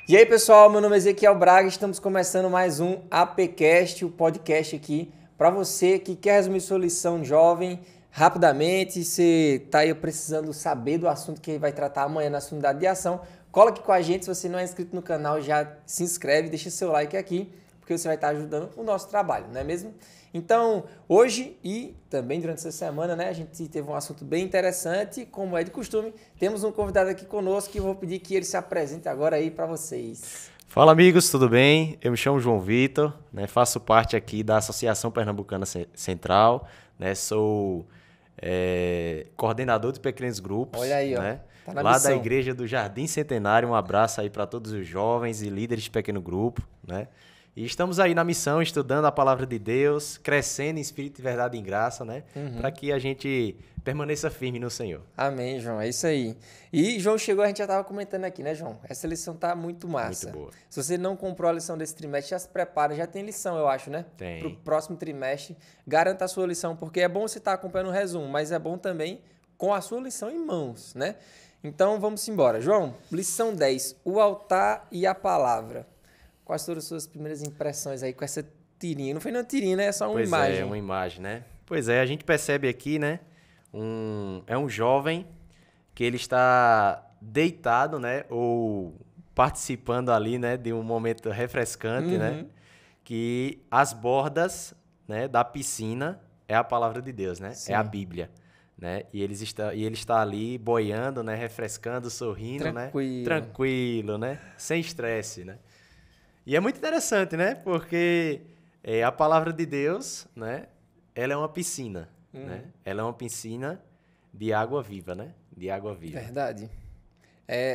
E aí, pessoal, meu nome é Ezequiel Braga, estamos começando mais um APcast, o podcast aqui para você que quer resumir sua lição jovem rapidamente. Você está aí precisando saber do assunto que vai tratar amanhã na sua unidade de ação, cola aqui com a gente. Se você não é inscrito no canal, já se inscreve, deixa seu like aqui, porque você vai estar ajudando o nosso trabalho, não é mesmo? Então, hoje e também durante essa semana, né, a gente teve um assunto bem interessante. Como é de costume, temos um convidado aqui conosco que eu vou pedir que ele se apresente agora aí para vocês. Fala, amigos, tudo bem? Eu me chamo João Vitor, né, faço parte aqui da Associação Pernambucana Central, né, sou coordenador de pequenos grupos. Olha aí, né, ó, tá na lá missão. da Igreja do Jardim Centenário. Um abraço aí para todos os jovens e líderes de pequeno grupo, né? E estamos aí na missão, estudando a palavra de Deus, crescendo em espírito de verdade e em graça, né? Para que a gente permaneça firme no Senhor. Amém, João, é isso aí. E João chegou, a gente já estava comentando aqui, né, João? Essa lição tá muito massa. Muito boa. Se você não comprou a lição desse trimestre, já se prepara, já tem lição, eu acho, né? Tem. Pro próximo trimestre, garanta a sua lição, porque é bom você estar acompanhando o resumo, mas é bom também com a sua lição em mãos, né? Então, vamos embora. João, lição 10, o altar e a palavra. Quais foram as suas primeiras impressões aí com essa tirinha? Não foi uma tirinha, né? É só uma imagem. Pois é, uma imagem, né? Pois é, a gente percebe aqui, né? É um jovem que ele está deitado, né? Ou participando ali, né? De um momento refrescante, né? Que as bordas, né? Da piscina é a palavra de Deus, né? Sim. É a Bíblia, né? E ele está ali boiando, né? Refrescando, sorrindo, Tranquilo. né? Tranquilo, né? Sem estresse, né? E é muito interessante, né? Porque a palavra de Deus, né? Ela é uma piscina, né? Ela é uma piscina de água viva, né? De água viva. Verdade.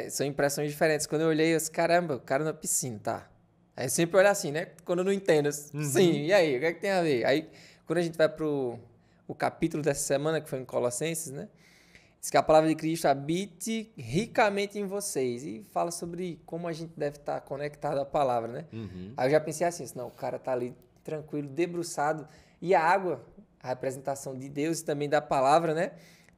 São impressões diferentes. Quando eu olhei, eu disse, caramba, o cara na piscina, tá. Aí eu sempre olho assim, né? Quando eu não entendo. Sim, e aí? O que é que tem a ver? Aí, quando a gente vai pro o capítulo dessa semana, que foi em Colossenses, né? Diz que a palavra de Cristo habite ricamente em vocês. E fala sobre como a gente deve estar conectado à palavra, né? Aí eu já pensei assim, não, o cara tá ali tranquilo, debruçado. E a água, a representação de Deus e também da palavra, né?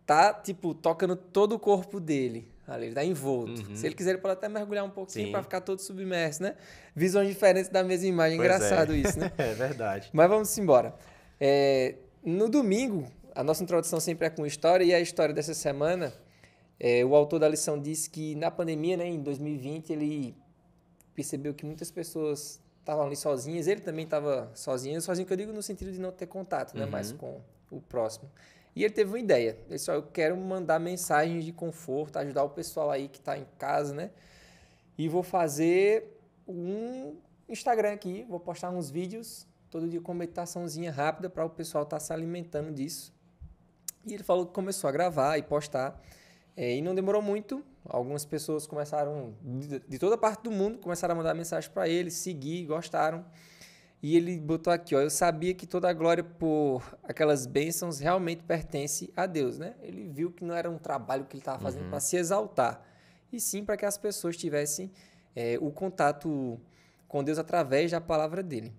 Tá, tipo, tocando todo o corpo dele. Ali, ele tá envolto. Se ele quiser, ele pode até mergulhar um pouquinho para ficar todo submerso, né? Visões diferentes da mesma imagem. Pois engraçado isso, né? É verdade. Mas vamos embora. No domingo, a nossa introdução sempre é com história, e a história dessa semana, o autor da lição disse que na pandemia, né, em 2020, ele percebeu que muitas pessoas estavam ali sozinhas, ele também estava sozinho que eu digo no sentido de não ter contato, né, mas com o próximo. E ele teve uma ideia, ele disse, eu quero mandar mensagens de conforto, ajudar o pessoal aí que está em casa, né, e vou fazer um Instagram aqui, vou postar uns vídeos todo dia com meditaçãozinha rápida para o pessoal estar se alimentando disso. E ele falou que começou a gravar e postar. E não demorou muito. Algumas pessoas começaram, de toda parte do mundo, começaram a mandar mensagem para ele, seguir, gostaram. E ele botou aqui, ó, eu sabia que toda a glória por aquelas bênçãos realmente pertence a Deus, né? Ele viu que não era um trabalho que ele estava fazendo para se exaltar, e sim para que as pessoas tivessem o contato com Deus através da palavra dele.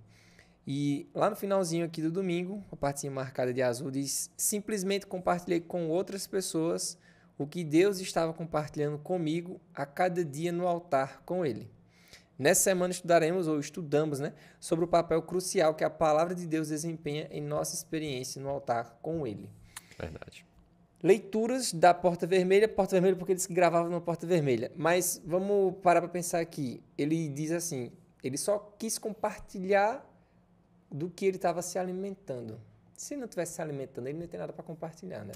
E lá no finalzinho aqui do domingo, a partezinha marcada de azul diz, simplesmente compartilhei com outras pessoas o que Deus estava compartilhando comigo a cada dia no altar com Ele. Nessa semana estudamos, né, sobre o papel crucial que a palavra de Deus desempenha em nossa experiência no altar com Ele. Verdade. Leituras da Porta Vermelha porque eles gravavam na Porta Vermelha. Mas vamos parar para pensar aqui. Ele diz assim, ele só quis compartilhar do que ele estava se alimentando. Se não estivesse se alimentando, ele não tem nada para compartilhar, né?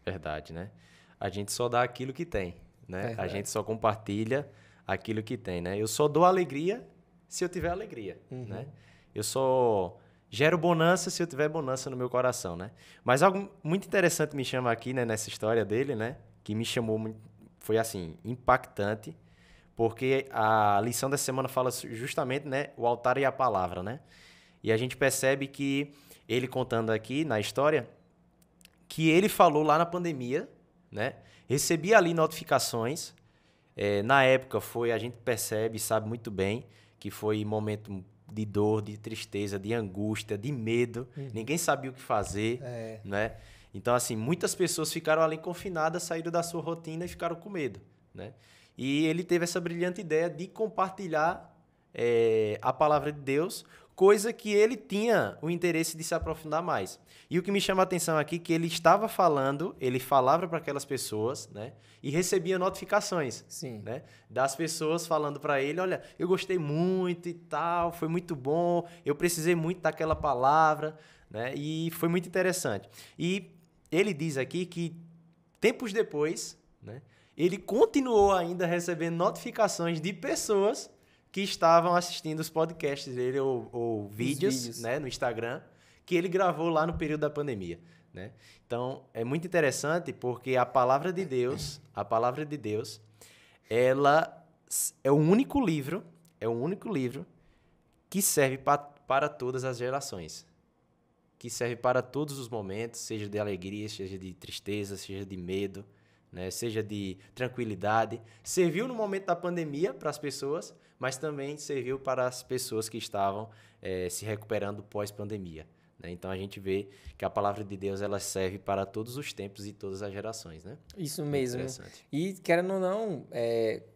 Verdade, né? A gente só dá aquilo que tem, né? Verdade. A gente só compartilha aquilo que tem, né? Eu só dou alegria se eu tiver alegria, né? Eu só gero bonança se eu tiver bonança no meu coração, né? Mas algo muito interessante me chama aqui, né, nessa história dele, né? Que me chamou muito, foi assim, impactante, porque a lição dessa semana fala justamente, né, o altar e a palavra, né? E a gente percebe que ele contando aqui na história, que ele falou lá na pandemia, né? Recebia ali notificações. Na época a gente percebe, sabe muito bem, que foi momento de dor, de tristeza, de angústia, de medo. Ninguém sabia o que fazer, né? Então, assim, muitas pessoas ficaram ali confinadas, saíram da sua rotina e ficaram com medo, né? E ele teve essa brilhante ideia de compartilhar a palavra de Deus, coisa que ele tinha o interesse de se aprofundar mais. E o que me chama a atenção aqui é que ele estava falando, ele falava para aquelas pessoas, né? E recebia notificações, Sim. né? Das pessoas falando para ele, olha, eu gostei muito e tal, foi muito bom, eu precisei muito daquela palavra, né? E foi muito interessante. E ele diz aqui que tempos depois, né? Ele continuou ainda recebendo notificações de pessoas que estavam assistindo os podcasts dele ou vídeos, né, no Instagram, que ele gravou lá no período da pandemia, né? Então, é muito interessante porque a palavra de Deus, ela é o único livro que serve para todas as gerações, que serve para todos os momentos, seja de alegria, seja de tristeza, seja de medo, né? Seja de tranquilidade. Serviu no momento da pandemia para as pessoas, mas também serviu para as pessoas que estavam se recuperando pós-pandemia, né? Então, a gente vê que a palavra de Deus ela serve para todos os tempos e todas as gerações, né? Isso mesmo. E, querendo ou não,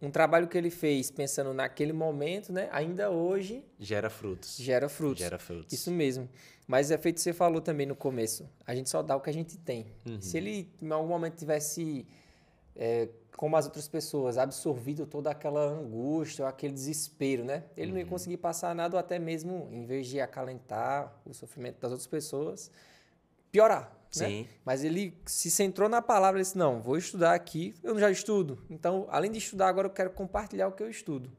um trabalho que ele fez pensando naquele momento, né? Ainda hoje... Gera frutos. Gera frutos. Isso mesmo. Mas é feito o que você falou também no começo. A gente só dá o que a gente tem. Uhum. Se ele, em algum momento, tivesse... como as outras pessoas, absorvido toda aquela angústia, aquele desespero, né? Ele não ia conseguir passar nada ou até mesmo, em vez de acalentar o sofrimento das outras pessoas, piorar, Sim. né? Mas ele se centrou na palavra e disse, não, vou estudar aqui, eu já estudo. Então, além de estudar, agora eu quero compartilhar o que eu estudo.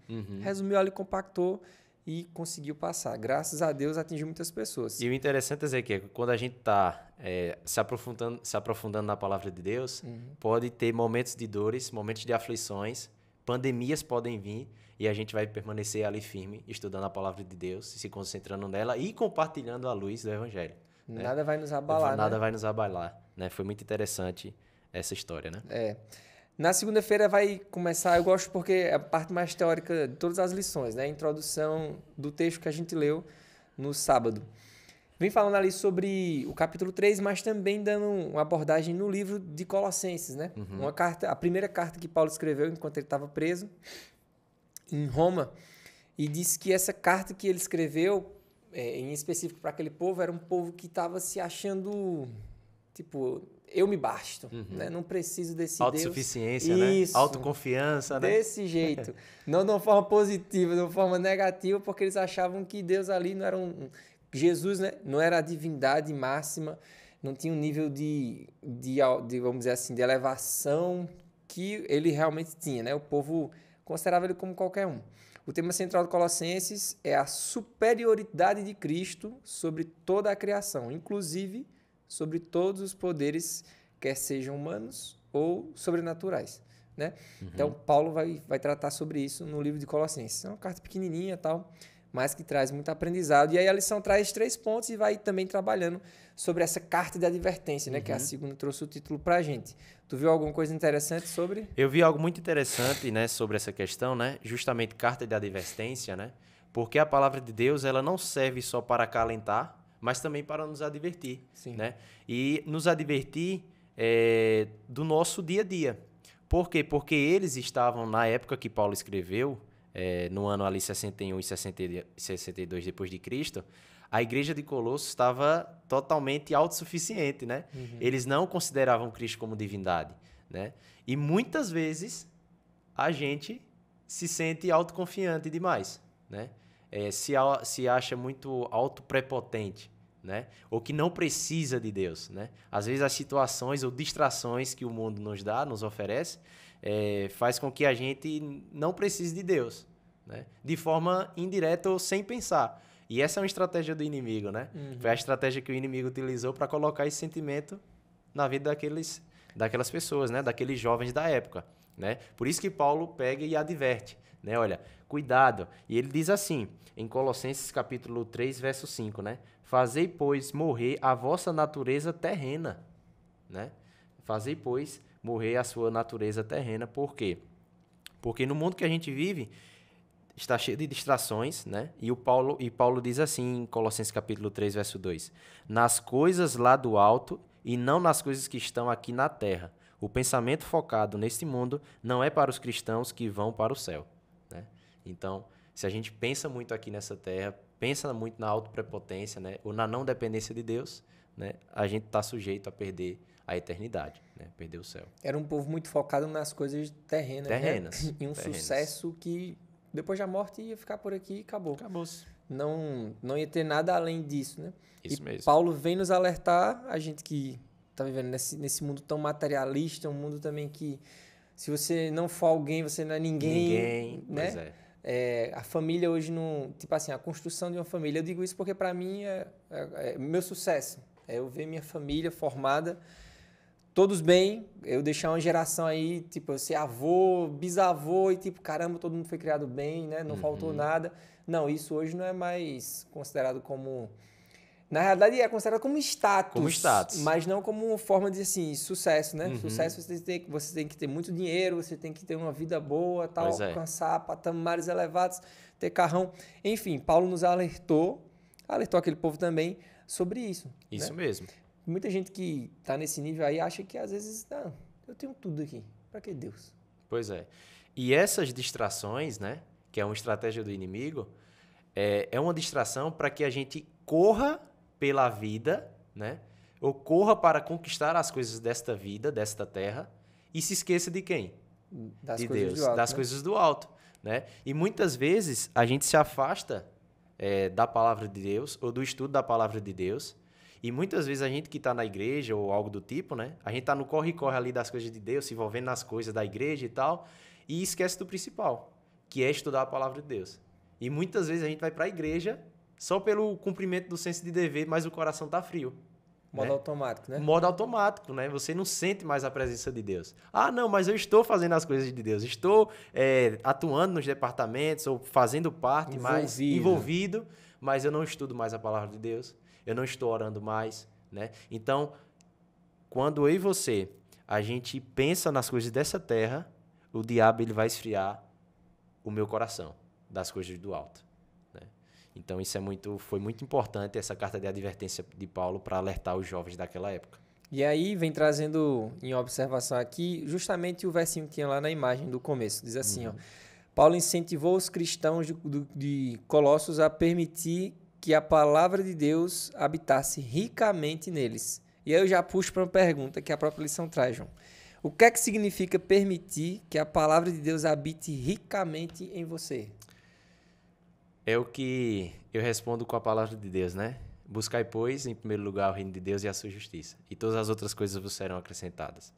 Resumiu ali, compactou e conseguiu passar. Graças a Deus, atingiu muitas pessoas. E o interessante é que quando a gente está se aprofundando na palavra de Deus, pode ter momentos de dores, momentos de aflições, pandemias podem vir e a gente vai permanecer ali firme, estudando a palavra de Deus, se concentrando nela e compartilhando a luz do Evangelho. Nada vai nos abalar, Nada vai nos abalar, né? Foi muito interessante essa história, né? Na segunda-feira vai começar, eu gosto porque é a parte mais teórica de todas as lições, né? A introdução do texto que a gente leu no sábado. Vem falando ali sobre o capítulo 3, mas também dando uma abordagem no livro de Colossenses, né? A primeira carta que Paulo escreveu enquanto ele estava preso em Roma, e disse que essa carta que ele escreveu, em específico para aquele povo, era um povo que estava se achando, tipo... eu me basto, né? Não preciso desse Deus. Autossuficiência, né? Autoconfiança, né? Desse jeito. Não de uma forma positiva, de uma forma negativa, porque eles achavam que Deus ali não era Jesus, né? Não era a divindade máxima, não tinha um nível de, vamos dizer assim, de elevação que ele realmente tinha, né? O povo considerava ele como qualquer um. O tema central do Colossenses é a superioridade de Cristo sobre toda a criação, inclusive sobre todos os poderes, quer sejam humanos ou sobrenaturais, né? Então, Paulo vai tratar sobre isso no livro de Colossenses. É uma carta pequenininha e tal, mas que traz muito aprendizado. E aí a lição traz 3 pontos e vai também trabalhando sobre essa carta de advertência, né? Que a segunda trouxe o título pra gente. Tu viu alguma coisa interessante sobre? Eu vi algo muito interessante, né, sobre essa questão, né? Justamente carta de advertência, né? Porque a palavra de Deus, ela não serve só para acalentar, mas também para nos advertir, né? E nos advertir do nosso dia a dia. Por quê? Porque eles estavam, na época que Paulo escreveu, no ano ali 61 e 62 depois de Cristo, a igreja de Colossos estava totalmente autossuficiente, né? Eles não consideravam Cristo como divindade, né? E muitas vezes a gente se sente autoconfiante demais, né? Se acha muito autoprepotente, né? Ou que não precisa de Deus, né? Às vezes as situações ou distrações que o mundo nos oferece, faz com que a gente não precise de Deus, né? De forma indireta ou sem pensar. E essa é uma estratégia do inimigo, né? Foi a estratégia que o inimigo utilizou para colocar esse sentimento na vida daquelas pessoas, né? Daqueles jovens da época, né? Por isso que Paulo pega e adverte, né? Olha, cuidado. E ele diz assim, em Colossenses capítulo 3, verso 5, né? Fazei, pois, morrer a vossa natureza terrena, né? Fazei, pois, morrer a sua natureza terrena. Por quê? Porque no mundo que a gente vive está cheio de distrações, né? E Paulo diz assim em Colossenses capítulo 3, verso 2: nas coisas lá do alto, e não nas coisas que estão aqui na terra. O pensamento focado neste mundo não é para os cristãos que vão para o céu, né? Então, se a gente pensa muito aqui nessa terra, pensa muito na autoprepotência, né? Ou na não dependência de Deus, né? A gente está sujeito a perder a eternidade, né? Perder o céu. Era um povo muito focado nas coisas terrenas, Terrenas. né? E um terrenas. sucesso que depois da morte ia ficar por aqui e acabou. Acabou-se. Não ia ter nada além disso, né? Isso e mesmo. Paulo vem nos alertar, a gente que está vivendo nesse mundo tão materialista, um mundo também que se você não for alguém, você não é ninguém, né? Pois é. A família hoje não... Tipo assim, a construção de uma família. Eu digo isso porque para mim é meu sucesso. É eu ver minha família formada, todos bem, eu deixar uma geração aí, tipo, eu ser avô, bisavô e tipo, caramba, todo mundo foi criado bem, né? Não faltou nada. Não, isso hoje não é mais considerado como... Na realidade, é considerado como status. Como status. Mas não como forma de, assim, sucesso, né? Sucesso, você tem que ter muito dinheiro, você tem que ter uma vida boa, tal, alcançar patamares elevados, ter carrão. Enfim, Paulo nos alertou aquele povo também sobre isso. Isso né? mesmo. Muita gente que está nesse nível aí acha que, às vezes, não, eu tenho tudo aqui. Para que Deus? Pois é. E essas distrações, né? Que é uma estratégia do inimigo, é uma distração para que a gente corra pela vida, né? Ou corra para conquistar as coisas desta vida, desta terra, e se esqueça de quem? De Deus, das coisas do alto, né? E muitas vezes a gente se afasta da palavra de Deus ou do estudo da palavra de Deus, e muitas vezes a gente que está na igreja ou algo do tipo, né? A gente está no corre-corre ali das coisas de Deus, se envolvendo nas coisas da igreja e tal, e esquece do principal, que é estudar a palavra de Deus. E muitas vezes a gente vai para a igreja só pelo cumprimento do senso de dever, mas o coração está frio. Modo automático, né? Modo automático, né? Você não sente mais a presença de Deus. Ah, não, mas eu estou fazendo as coisas de Deus. Estou atuando nos departamentos ou fazendo parte mais envolvido, mas eu não estudo mais a palavra de Deus. Eu não estou orando mais, né? Então, quando eu e você, a gente pensa nas coisas dessa terra, o diabo ele vai esfriar o meu coração das coisas do alto. Então, isso foi muito importante, essa carta de advertência de Paulo para alertar os jovens daquela época. E aí, vem trazendo em observação aqui, justamente o versinho que tinha lá na imagem do começo. Diz assim, ó, Paulo incentivou os cristãos de Colossos a permitir que a palavra de Deus habitasse ricamente neles. E aí eu já puxo para uma pergunta que a própria lição traz, João. O que é que significa permitir que a palavra de Deus habite ricamente em você? É o que eu respondo com a palavra de Deus, né? Buscai, pois, em primeiro lugar o reino de Deus e a sua justiça, e todas as outras coisas vos serão acrescentadas.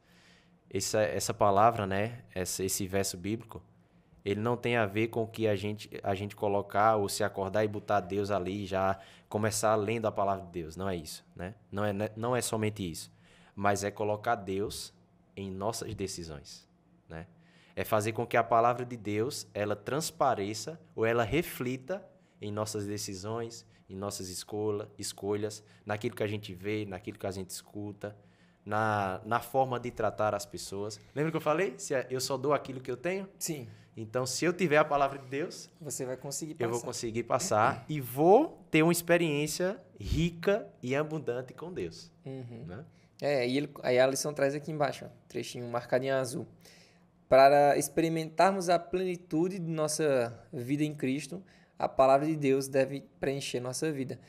Essa palavra, né? Esse verso bíblico, ele não tem a ver com que a gente colocar ou se acordar e botar Deus ali e já começar lendo a palavra de Deus. Não é isso, né? Não é somente isso, mas é colocar Deus em nossas decisões, né? É fazer com que a palavra de Deus, ela transpareça ou ela reflita em nossas decisões, em nossas escolhas, naquilo que a gente vê, naquilo que a gente escuta, na forma de tratar as pessoas. Lembra que eu falei? Eu só dou aquilo que eu tenho? Sim. Então, se eu tiver a palavra de Deus, você vai conseguir passar. Eu vou conseguir passar e vou ter uma experiência rica e abundante com Deus. Né? Aí a lição traz aqui embaixo, ó, trechinho marcado em azul. Para experimentarmos a plenitude de nossa vida em Cristo, a palavra de Deus deve preencher nossa vida.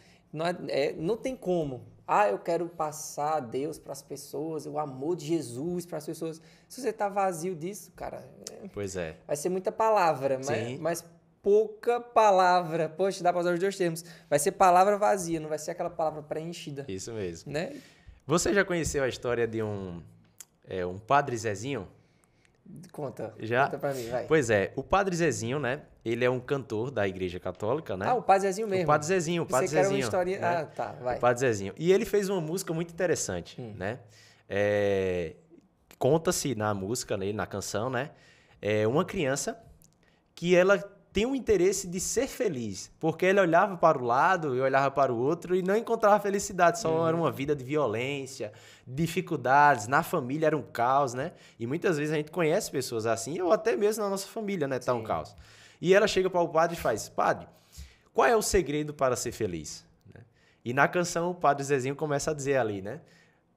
Não tem como. Eu quero passar a Deus para as pessoas, o amor de Jesus para as pessoas. Se você está vazio disso, cara... Pois é. Vai ser muita palavra, mas pouca palavra. Poxa, dá para usar os dois termos. Vai ser palavra vazia, não vai ser aquela palavra preenchida. Isso mesmo. Né? Você já conheceu a história de um Padre Zezinho? Conta pra mim, vai. Pois é, o Padre Zezinho, né? Ele é um cantor da Igreja Católica, né? O Padre Zezinho mesmo. O Padre Zezinho. Você quer uma história... Né? Tá, vai. O Padre Zezinho. E ele fez uma música muito interessante, né? Conta-se na música, na canção, né? Uma criança que ela tem um interesse de ser feliz, porque ele olhava para o lado e olhava para o outro e não encontrava felicidade, só era uma vida de violência, dificuldades, na família era um caos, né? E muitas vezes a gente conhece pessoas assim, ou até mesmo na nossa família, né? Tá um caos. E ela chega para o padre e faz, padre, qual é o segredo para ser feliz? E na canção o Padre Zezinho começa a dizer ali, né?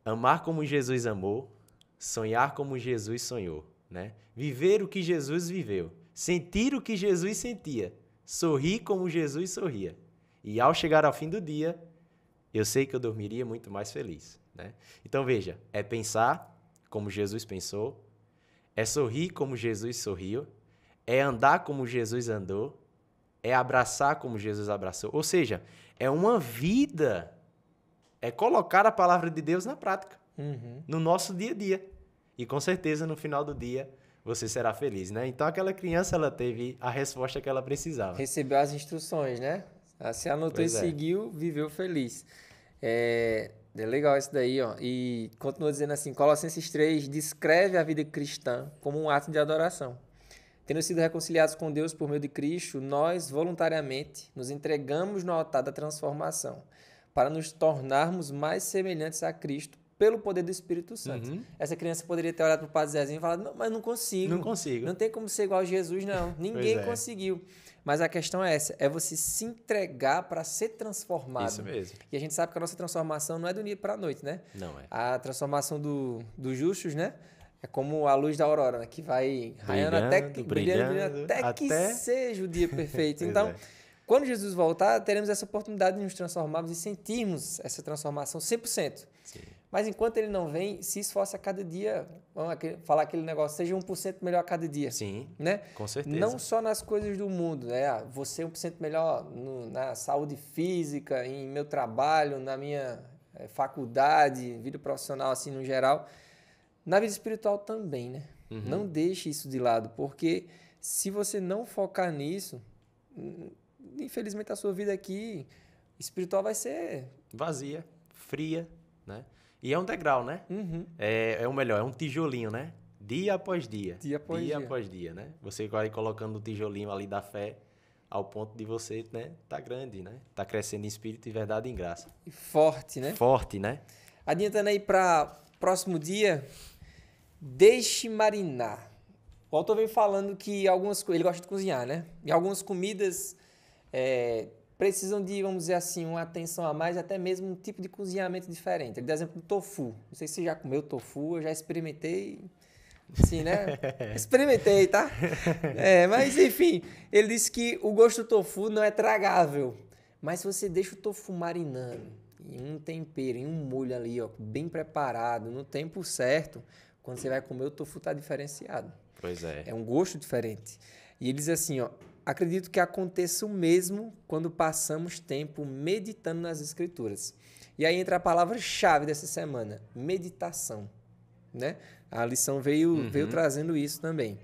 amar como Jesus amou, sonhar como Jesus sonhou, né? Viver o que Jesus viveu, sentir o que Jesus sentia, sorrir como Jesus sorria. E ao chegar ao fim do dia, eu sei que eu dormiria muito mais feliz, né? Então veja, é pensar como Jesus pensou, é sorrir como Jesus sorriu, é andar como Jesus andou, é abraçar como Jesus abraçou. Ou seja, é uma vida, é colocar a palavra de Deus na prática, no nosso dia a dia. E com certeza no final do dia você será feliz, né? Então aquela criança, ela teve a resposta que ela precisava. Recebeu as instruções, né? Se anotou Pois e é. seguiu, viveu feliz. É legal isso daí, ó. E continua dizendo assim, Colossenses 3 descreve a vida cristã como um ato de adoração. Tendo sido reconciliados com Deus por meio de Cristo, nós voluntariamente nos entregamos no altar da transformação para nos tornarmos mais semelhantes a Cristo pelo poder do Espírito Santo. Essa criança poderia ter olhado para o Padre Zezinho e falado, não, mas não consigo. Não consigo. Não tem como ser igual a Jesus, não. Ninguém Pois é. conseguiu. Mas a questão é essa, é você se entregar para ser transformado. Isso mesmo. E a gente sabe que a nossa transformação não é do dia para a noite, né? Não é. A transformação dos justos, né? É como a luz da aurora, né? Que vai raiando brilhando até que seja o dia perfeito. Então, quando Jesus voltar, teremos essa oportunidade de nos transformarmos e sentirmos essa transformação 100%. Sim. Mas enquanto ele não vem, se esforce a cada dia, vamos falar aquele negócio, seja 1% melhor a cada dia. Sim, né? com certeza. Não só nas coisas do mundo, né? Você 1% melhor na saúde física, em meu trabalho, na minha faculdade, vida profissional, assim, no geral. Na vida espiritual também, né? Não deixe isso de lado, porque se você não focar nisso, infelizmente a sua vida aqui espiritual vai ser... vazia, fria, né? E é um degrau, né? É o melhor, é um tijolinho, né? Dia após dia. Dia após dia, né? Você vai colocando o tijolinho ali da fé ao ponto de você, né? Tá grande, né? Tá crescendo em espírito e verdade e em graça. E forte, né? Forte, né? Adiantando aí para próximo dia, deixe marinar. O autor vem falando que ele gosta de cozinhar, né? E algumas comidas precisam de, vamos dizer assim, uma atenção a mais, até mesmo um tipo de cozinhamento diferente. Ele dá exemplo do tofu. Não sei se você já comeu tofu, eu já experimentei, assim, né? Experimentei, tá? Mas enfim, ele disse que o gosto do tofu não é tragável, mas se você deixa o tofu marinando em um tempero, em um molho ali, ó, bem preparado, no tempo certo, quando você vai comer, o tofu tá diferenciado. Pois é. É um gosto diferente. E ele diz assim, ó, acredito que aconteça o mesmo quando passamos tempo meditando nas Escrituras. E aí entra a palavra-chave dessa semana, meditação, né? A lição veio trazendo isso também.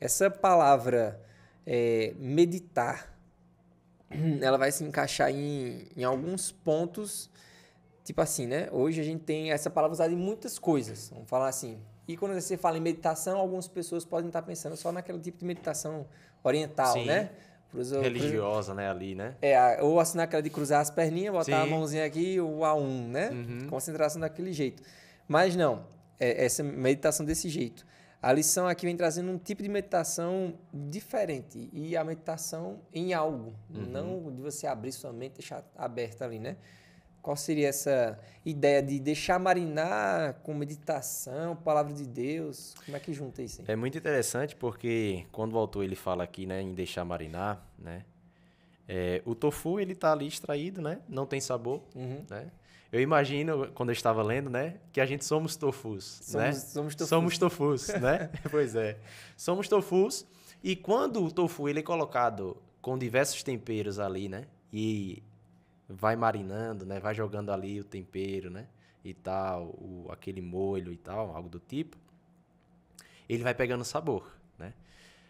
Essa palavra meditar, ela vai se encaixar em alguns pontos, tipo assim, né? Hoje a gente tem essa palavra usada em muitas coisas, vamos falar assim. E quando você fala em meditação, algumas pessoas podem estar pensando só naquele tipo de meditação oriental, sim, né? Religiosa, né? Ali, né? Ou assinar aquela de cruzar as perninhas, botar a mãozinha aqui, o A1, né? Concentração daquele jeito. Mas não, essa meditação desse jeito. A lição aqui vem trazendo um tipo de meditação diferente. E a meditação em algo, não de você abrir sua mente e deixar aberta ali, né? Qual seria essa ideia de deixar marinar com meditação, palavra de Deus? Como é que junta isso aí? É muito interessante porque quando o autor ele fala aqui, né, em deixar marinar, né, o tofu ele tá ali extraído, né, não tem sabor, né. Eu imagino quando eu estava lendo, né, que a gente somos tofus, né? Somos tofus, né? Pois é. Somos tofus e quando o tofu ele é colocado com diversos temperos ali, né, e vai marinando, né? Vai jogando ali o tempero, né? E tal, aquele molho e tal, algo do tipo. Ele vai pegando sabor, né?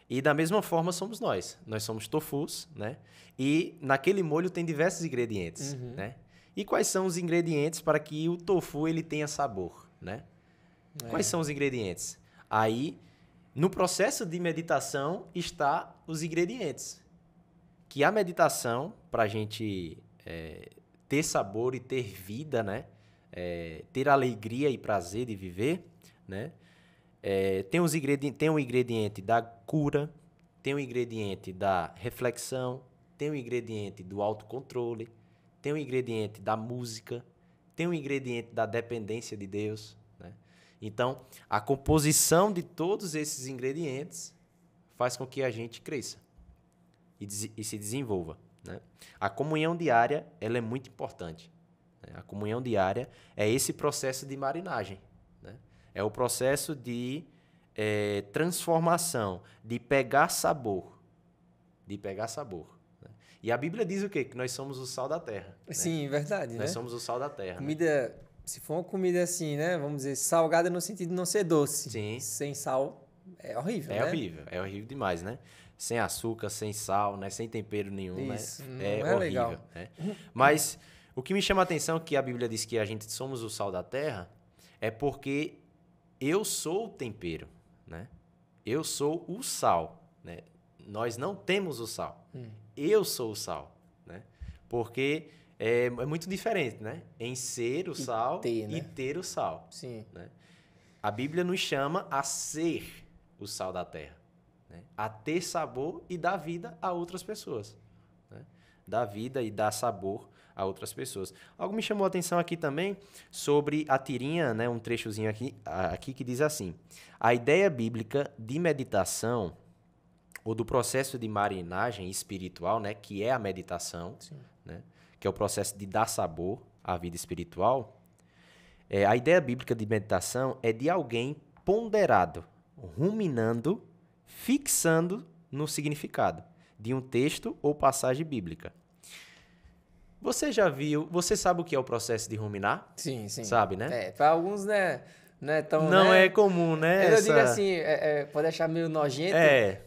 E da mesma forma somos nós. Nós somos tofus, né? E naquele molho tem diversos ingredientes, né? E quais são os ingredientes para que o tofu ele tenha sabor, né? Quais são os ingredientes? Aí, no processo de meditação, está os ingredientes. Que a meditação, para a gente ter sabor e ter vida, né? Ter alegria e prazer de viver, né? Tem um ingrediente da cura, tem um ingrediente da reflexão, tem um ingrediente do autocontrole, tem um ingrediente da música, tem um ingrediente da dependência de Deus, né? Então, a composição de todos esses ingredientes faz com que a gente cresça e se desenvolva, né? A comunhão diária, ela é muito importante, né? A comunhão diária é esse processo de marinagem, né? É o processo de transformação, de pegar sabor, né? E a Bíblia diz o quê? Que nós somos o sal da terra, né? Sim, verdade, Nós né? somos o sal da terra, né? Comida, se for uma comida assim, né? Vamos dizer, salgada no sentido de não ser doce. Sim. Sem sal, é horrível, né? É horrível demais, né? Sem açúcar, sem sal, né? Sem tempero nenhum, Isso, né? não é horrível, legal. né? Mas o que me chama a atenção que a Bíblia diz que a gente somos o sal da terra é porque eu sou o tempero, né? Eu sou o sal, né? Nós não temos o sal. Eu sou o sal, né? Porque é muito diferente, né? Em ser o sal ter, né? e ter o sal. Sim. Né? A Bíblia nos chama a ser o sal da terra, né? A ter sabor e dar vida a outras pessoas, né? Dar vida e dar sabor a outras pessoas. Algo me chamou a atenção aqui também sobre a tirinha, né? Um trechozinho aqui que diz assim: a ideia bíblica de meditação ou do processo de marinagem espiritual, né? Que é a meditação, né? Que é o processo de dar sabor à vida espiritual. A ideia bíblica de meditação é de alguém ponderado, ruminando, fixando no significado de um texto ou passagem bíblica. Você já viu, você sabe o que é o processo de ruminar? Sim, sim. Sabe, né? Para alguns, né? Não é tão, Não né? é comum, né? Eu digo assim, pode achar meio nojento,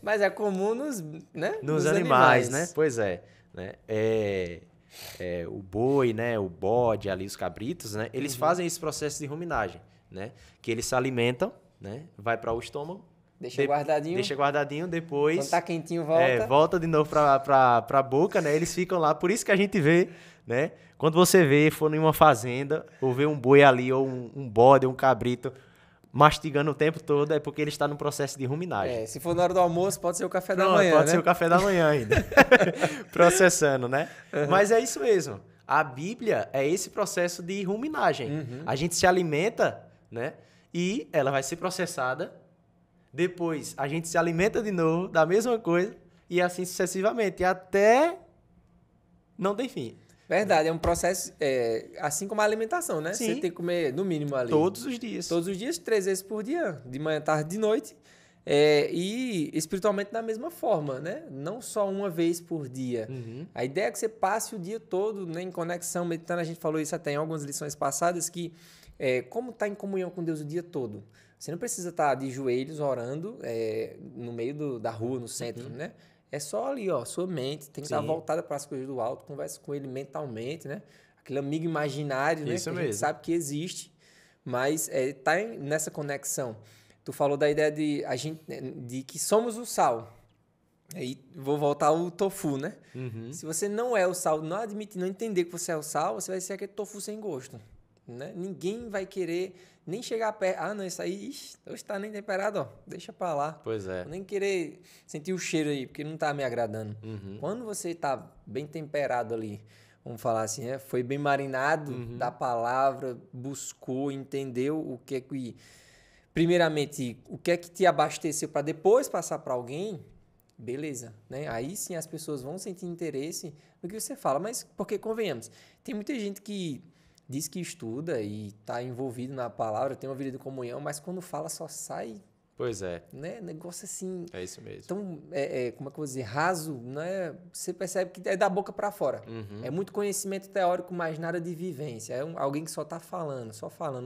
mas é comum nos animais, né? Pois é. Né? O boi, né? O bode, ali os cabritos, né? Eles fazem esse processo de ruminagem, né? Que eles se alimentam, né? Vai para o estômago. Deixa guardadinho, depois... Quando tá quentinho, volta. Volta de novo pra boca, né? Eles ficam lá, por isso que a gente vê, né? Quando você for em uma fazenda, ou vê um boi ali, ou um bode, um cabrito, mastigando o tempo todo, é porque ele está no processo de ruminagem. Se for na hora do almoço, pode ser o café da manhã, pode ser o café da manhã ainda. Processando, né? Mas é isso mesmo. A Bíblia é esse processo de ruminagem. A gente se alimenta, né? E ela vai ser processada. Depois, a gente se alimenta de novo da mesma coisa e assim sucessivamente, até não tem fim. Verdade, é um processo, assim como a alimentação, né? Sim. Você tem que comer, no mínimo ali. Todos os dias. Todos os dias, 3 vezes por dia, de manhã, tarde, de noite. E espiritualmente da mesma forma, né? Não só uma vez por dia. A ideia é que você passe o dia todo, né, em conexão, meditando. A gente falou isso até em algumas lições passadas, que como estar em comunhão com Deus o dia todo? Você não precisa estar de joelhos orando no meio da rua, no centro, né? É só ali, ó, sua mente tem que estar voltada para as coisas do alto, conversa com ele mentalmente, né? Aquele amigo imaginário, né? Isso que mesmo. a gente sabe que existe, mas tá nessa conexão. Tu falou da ideia de que somos o sal. Aí vou voltar ao tofu, né? Se você não é o sal, não admitir, não entender que você é o sal, você vai ser aquele tofu sem gosto, né? Ninguém vai querer nem chegar perto. Ah, não, isso aí hoje tá nem temperado, ó. Deixa pra lá. Pois é. Vou nem querer sentir o cheiro aí, porque não tá me agradando. Quando você tá bem temperado ali, vamos falar assim, né? Foi bem marinado da palavra, buscou, entendeu o que é que... Primeiramente, o que é que te abasteceu para depois passar para alguém, beleza, né? Aí sim as pessoas vão sentir interesse no que você fala. Mas, porque convenhamos, tem muita gente que diz que estuda e está envolvido na palavra, tem uma vida de comunhão, mas quando fala só sai... Pois é. Né? Negócio assim... É isso mesmo. Então, como é que eu vou dizer? Raso, né? Você percebe que é da boca para fora. É muito conhecimento teórico, mas nada de vivência. É alguém que só está falando,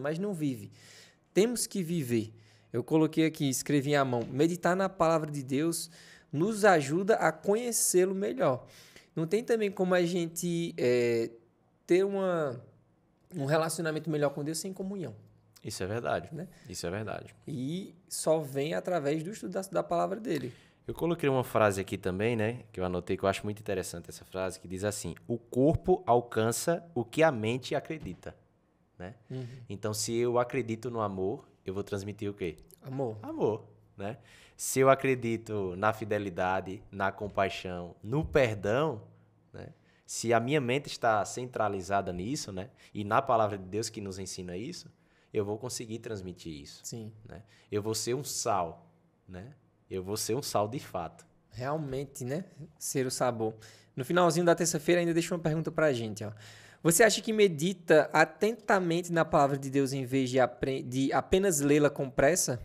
mas não vive. Temos que viver. Eu coloquei aqui, escrevi à mão. Meditar na palavra de Deus nos ajuda a conhecê-lo melhor. Não tem também como a gente ter um relacionamento melhor com Deus sem comunhão. Isso é verdade, né? Isso é verdade. E só vem através do estudo da palavra dele. Eu coloquei uma frase aqui também, né? Que eu anotei, que eu acho muito interessante essa frase, que diz assim: o corpo alcança o que a mente acredita, né? Então, se eu acredito no amor, eu vou transmitir o quê? Amor, né? Se eu acredito na fidelidade, na compaixão, no perdão, né? Se a minha mente está centralizada nisso, né? E na palavra de Deus que nos ensina isso, eu vou conseguir transmitir isso. Sim. Né? Eu vou ser um sal, né? Eu vou ser um sal de fato. Realmente, né? Ser o sabor. No finalzinho da terça-feira ainda deixa uma pergunta pra gente, ó. Você acha que medita atentamente na palavra de Deus em vez de apenas lê-la com pressa?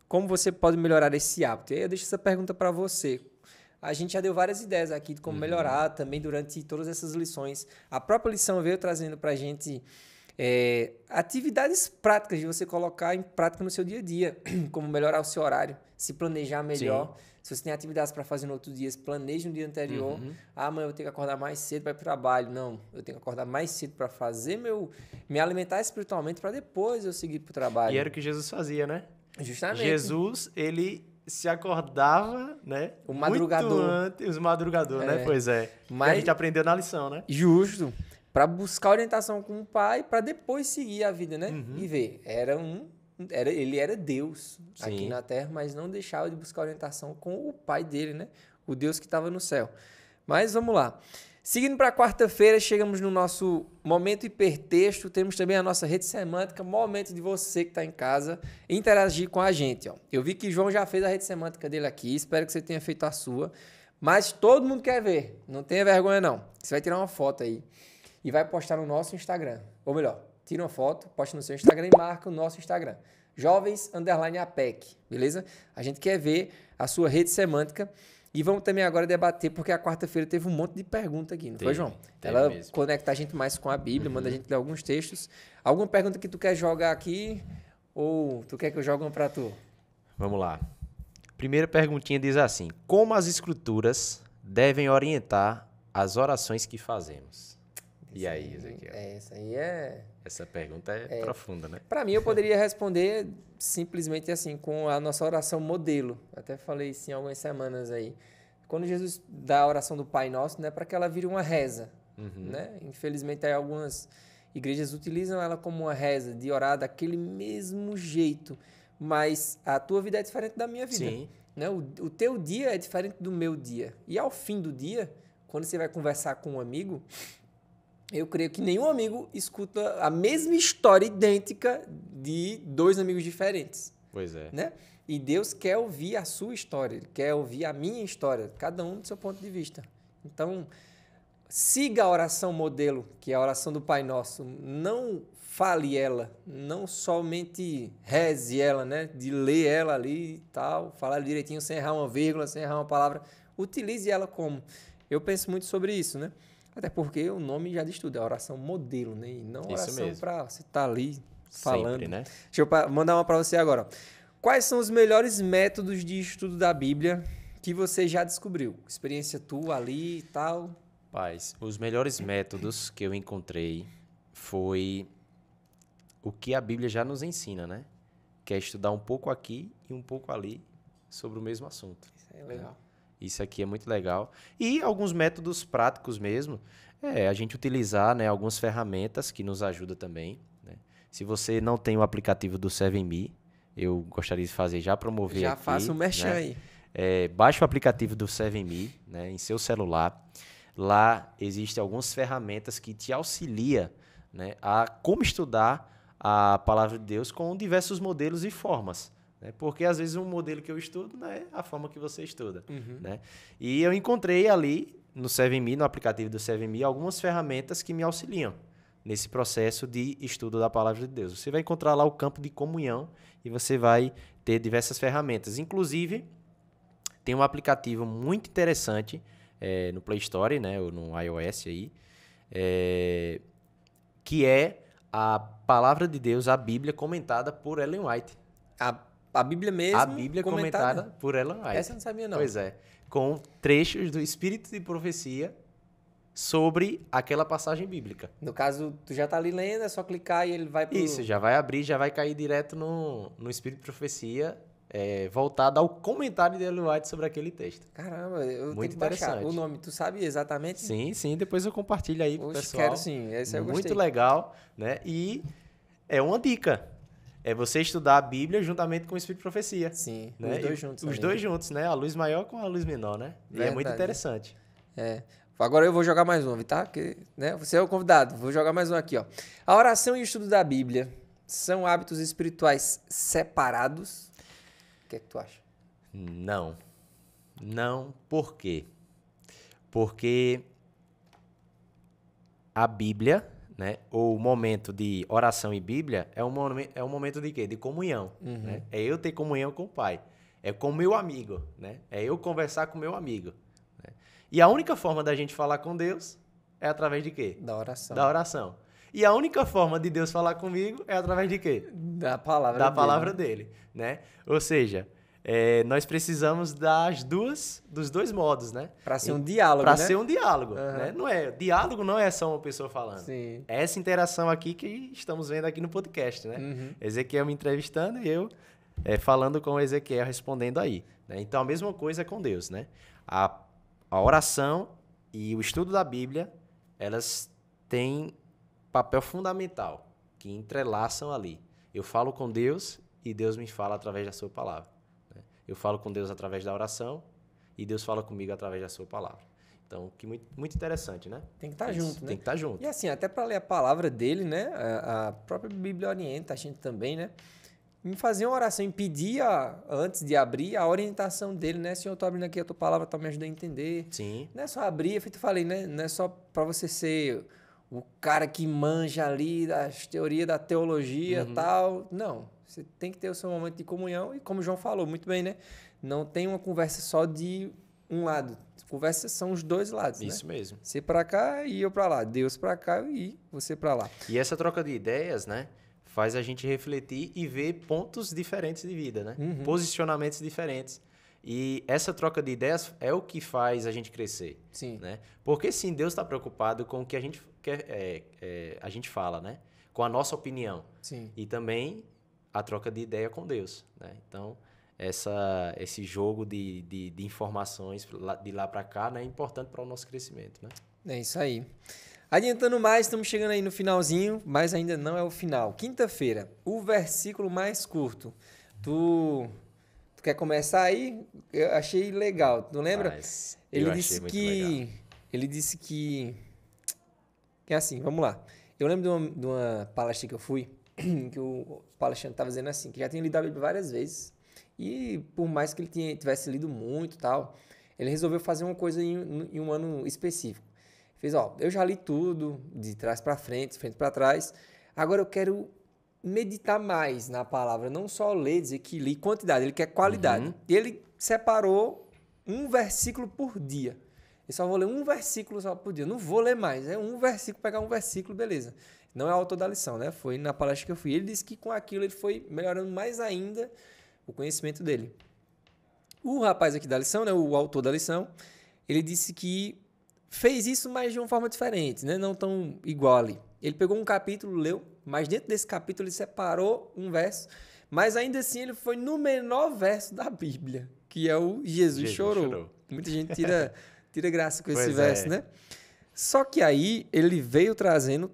Como você pode melhorar esse hábito? E aí eu deixo essa pergunta para você. A gente já deu várias ideias aqui de como melhorar também durante todas essas lições. A própria lição veio trazendo para a gente atividades práticas de você colocar em prática no seu dia a dia. Como melhorar o seu horário, se planejar melhor. Sim. Se você tem atividades para fazer no outro dia, se planeje no dia anterior. Amanhã eu tenho que acordar mais cedo para ir para o trabalho. Não, eu tenho que acordar mais cedo para fazer me alimentar espiritualmente para depois eu seguir para o trabalho. E era o que Jesus fazia, né? Justamente. Jesus, ele se acordava, né? O madrugador. Muito antes, os madrugadores, né? Pois é. Mas a gente aprendeu na lição, né? Justo. Para buscar orientação com o pai, para depois seguir a vida, né? E ver. Ele era Deus aqui na Terra, mas não deixava de buscar orientação com o pai dele, né? O Deus que estava no céu. Mas vamos lá. Seguindo para quarta-feira, chegamos no nosso momento hipertexto. Temos também a nossa rede semântica, momento de você que está em casa interagir com a gente. Ó. Eu vi que João já fez a rede semântica dele aqui, espero que você tenha feito a sua. Mas todo mundo quer ver, não tenha vergonha não. Você vai tirar uma foto aí e vai postar no nosso Instagram. Ou melhor, tira uma foto, posta no seu Instagram e marca o nosso Instagram. Jovens_APEC, beleza? A gente quer ver a sua rede semântica. E vamos também agora debater, porque a quarta-feira teve um monte de pergunta aqui, não foi, João? Ela mesmo conecta a gente mais com a Bíblia, manda a gente ler alguns textos. Alguma pergunta que tu quer jogar aqui ou tu quer que eu jogue uma para tu? Vamos lá. Primeira perguntinha diz assim: como as escrituras devem orientar as orações que fazemos? E aí, Ezequiel? Essa pergunta é profunda, né? Para mim, eu poderia responder simplesmente assim, com a nossa oração modelo. Até falei isso em algumas semanas aí. Quando Jesus dá a oração do Pai Nosso, não é para que ela vire uma reza. Né? Infelizmente, aí algumas igrejas utilizam ela como uma reza, de orar daquele mesmo jeito. Mas a tua vida é diferente da minha vida. Sim. Né? O teu dia é diferente do meu dia. E ao fim do dia, quando você vai conversar com um amigo, eu creio que nenhum amigo escuta a mesma história idêntica de dois amigos diferentes. Pois é. Né? E Deus quer ouvir a sua história, Ele quer ouvir a minha história, cada um do seu ponto de vista. Então, siga a oração modelo, que é a oração do Pai Nosso. Não fale ela, não somente reze ela, né? De ler ela ali e tal, falar direitinho, sem errar uma vírgula, sem errar uma palavra. Utilize ela como. Eu penso muito sobre isso, né? Até porque o nome já diz tudo, é oração modelo, né? E não oração para você estar ali falando. Sempre, né? Deixa eu mandar uma para você agora. Quais são os melhores métodos de estudo da Bíblia que você já descobriu? Experiência tua ali e tal? Paz, os melhores métodos que eu encontrei foi o que a Bíblia já nos ensina, né? Que é estudar um pouco aqui e um pouco ali sobre o mesmo assunto. Isso é legal. Isso aqui é muito legal. E alguns métodos práticos mesmo. A gente utilizar, né, algumas ferramentas que nos ajudam também. Né? Se você não tem o aplicativo do 7Me, eu gostaria de fazer, já promover já aqui. Já faço o merchan, né? Aí. Baixe o aplicativo do 7Me, né, em seu celular. Lá existem algumas ferramentas que te auxiliam, né, a como estudar a palavra de Deus com diversos modelos e formas. Porque às vezes um modelo que eu estudo não é a forma que você estuda. Né? E eu encontrei ali no 7Me, no aplicativo do 7Me, algumas ferramentas que me auxiliam nesse processo de estudo da palavra de Deus. Você vai encontrar lá o campo de comunhão e você vai ter diversas ferramentas. Inclusive, tem um aplicativo muito interessante no Play Store, né, ou no iOS aí, que é a palavra de Deus, a Bíblia comentada por Ellen White. A Bíblia mesmo? A Bíblia comentada por Ellen White. Essa eu não sabia, não. Pois é. Com trechos do Espírito de Profecia sobre aquela passagem bíblica. No caso, tu já tá ali lendo, é só clicar e ele vai pro... Isso, já vai abrir, já vai cair direto no Espírito de Profecia, voltado ao comentário de Ellen White sobre aquele texto. Caramba, eu muito tenho que baixar interessante. o nome. Tu sabe exatamente? Sim, depois eu compartilho aí pro pessoal. Quero sim, esse eu gostei. Muito legal, né? E é uma dica. É você estudar a Bíblia juntamente com o Espírito de Profecia. Sim, né? Os dois juntos. Os dois juntos, né? A luz maior com a luz menor, né? Verdade. E é muito interessante. Agora eu vou jogar mais uma, tá? Porque, né, você é o convidado. Vou jogar mais uma aqui, ó. A oração e o estudo da Bíblia são hábitos espirituais separados? O que é que tu acha? Não. Não, por quê? Porque a Bíblia, né, ou o momento de oração e Bíblia é um momento de quê? De comunhão, né? É eu ter comunhão com o Pai. É com o meu amigo, né? É eu conversar com o meu amigo. Né? E a única forma da gente falar com Deus é através de quê? Da oração. Da oração. E a única forma de Deus falar comigo é através de quê? Da palavra Da dele. palavra dele, né? Ou seja, nós precisamos dos dois modos, né? Para ser um diálogo, Para né? ser um diálogo, né? Diálogo não é só uma pessoa falando. Sim. É essa interação aqui que estamos vendo aqui no podcast, né? Ezequiel me entrevistando e eu falando com o Ezequiel, respondendo aí. Né? Então, a mesma coisa é com Deus, né? A oração e o estudo da Bíblia, elas têm papel fundamental, que entrelaçam ali. Eu falo com Deus e Deus me fala através da sua palavra. Né? Eu falo com Deus através da oração e Deus fala comigo através da sua palavra. Então, que muito interessante, né? Tem que estar junto, né? Tem que estar junto. E assim, até para ler a palavra dele, né? A própria Bíblia orienta a gente também, né? Em fazer uma oração, em pedir, antes de abrir, a orientação dele, né? Senhor, eu tô abrindo aqui a tua palavra, tá me ajudando a entender. Sim. Não é só abrir, é feito eu falei, né? Não é só para você ser o cara que manja ali das teorias da teologia e tal. Não. Você tem que ter o seu momento de comunhão e, como o João falou muito bem, né? Não tem uma conversa só de um lado. Conversas são os dois lados, Isso né? mesmo. Você para cá e eu para lá. Deus para cá e você para lá. E essa troca de ideias, né? Faz a gente refletir e ver pontos diferentes de vida, né? Posicionamentos diferentes. E essa troca de ideias é o que faz a gente crescer. Sim. Né? Porque sim, Deus está preocupado com o que a gente a gente fala, né? Com a nossa opinião. Sim. E também a troca de ideia com Deus. Né? Então, esse jogo de informações de lá para cá, né, é importante para o nosso crescimento. Né? É isso aí. Adiantando mais, estamos chegando aí no finalzinho, mas ainda não é o final. Quinta-feira, o versículo mais curto. Tu quer começar aí? Eu achei legal. Tu lembra? Mas Ele disse que é assim, vamos lá. Eu lembro de uma palestra que eu fui, que o palestrante estava dizendo assim, que já tinha lido a Bíblia várias vezes, e por mais que ele tivesse lido muito e tal, ele resolveu fazer uma coisa em um ano específico. Fez, eu já li tudo, de trás para frente, de frente para trás, agora eu quero meditar mais na palavra, não só ler, dizer que li quantidade, ele quer qualidade. E ele separou um versículo por dia. Eu só vou ler um versículo só por dia, não vou ler mais, é um versículo, pegar um versículo, beleza. Não é o autor da lição, né? Foi na palestra que eu fui. Ele disse que com aquilo ele foi melhorando mais ainda o conhecimento dele. O rapaz aqui da lição, né, o autor da lição, ele disse que fez isso, mas de uma forma diferente, né? Não tão igual ali. Ele pegou um capítulo, leu, mas dentro desse capítulo ele separou um verso, mas ainda assim ele foi no menor verso da Bíblia, que é o Jesus chorou. Muita gente tira graça com esse verso, né? Só que aí ele veio trazendo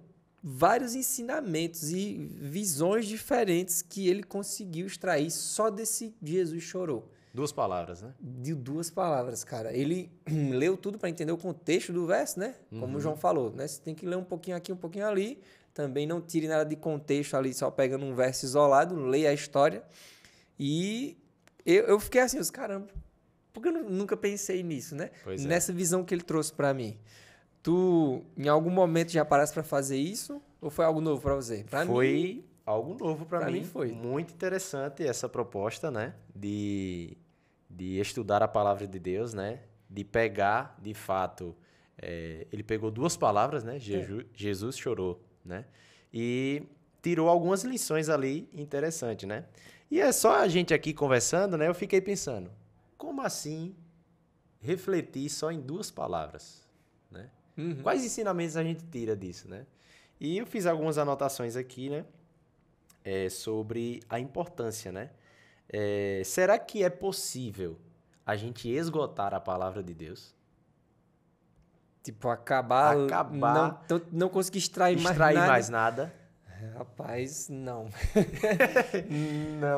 vários ensinamentos e visões diferentes que ele conseguiu extrair só desse Jesus chorou. 2 palavras, né? De 2 palavras, cara. Ele leu tudo para entender o contexto do verso, né? Como o João falou, né? Você tem que ler um pouquinho aqui, um pouquinho ali. Também não tire nada de contexto ali, só pegando um verso isolado, leia a história. E eu fiquei assim, caramba, porque eu nunca pensei nisso, né? Nessa visão que ele trouxe para mim. Tu, em algum momento, já paraste para fazer isso? Ou foi algo novo para você? Foi algo novo para mim. Foi muito interessante essa proposta, né? De estudar a palavra de Deus, né? De pegar, de fato, ele pegou 2 palavras, né? Jesus chorou, né? E tirou algumas lições ali interessantes, né? E é só a gente aqui conversando, né? Eu fiquei pensando, como assim refletir só em 2 palavras, né? Quais ensinamentos a gente tira disso, né? E eu fiz algumas anotações aqui, né? Sobre a importância, né? Será que é possível a gente esgotar a palavra de Deus? Tipo, acabar não conseguir extrair mais nada. Rapaz, não.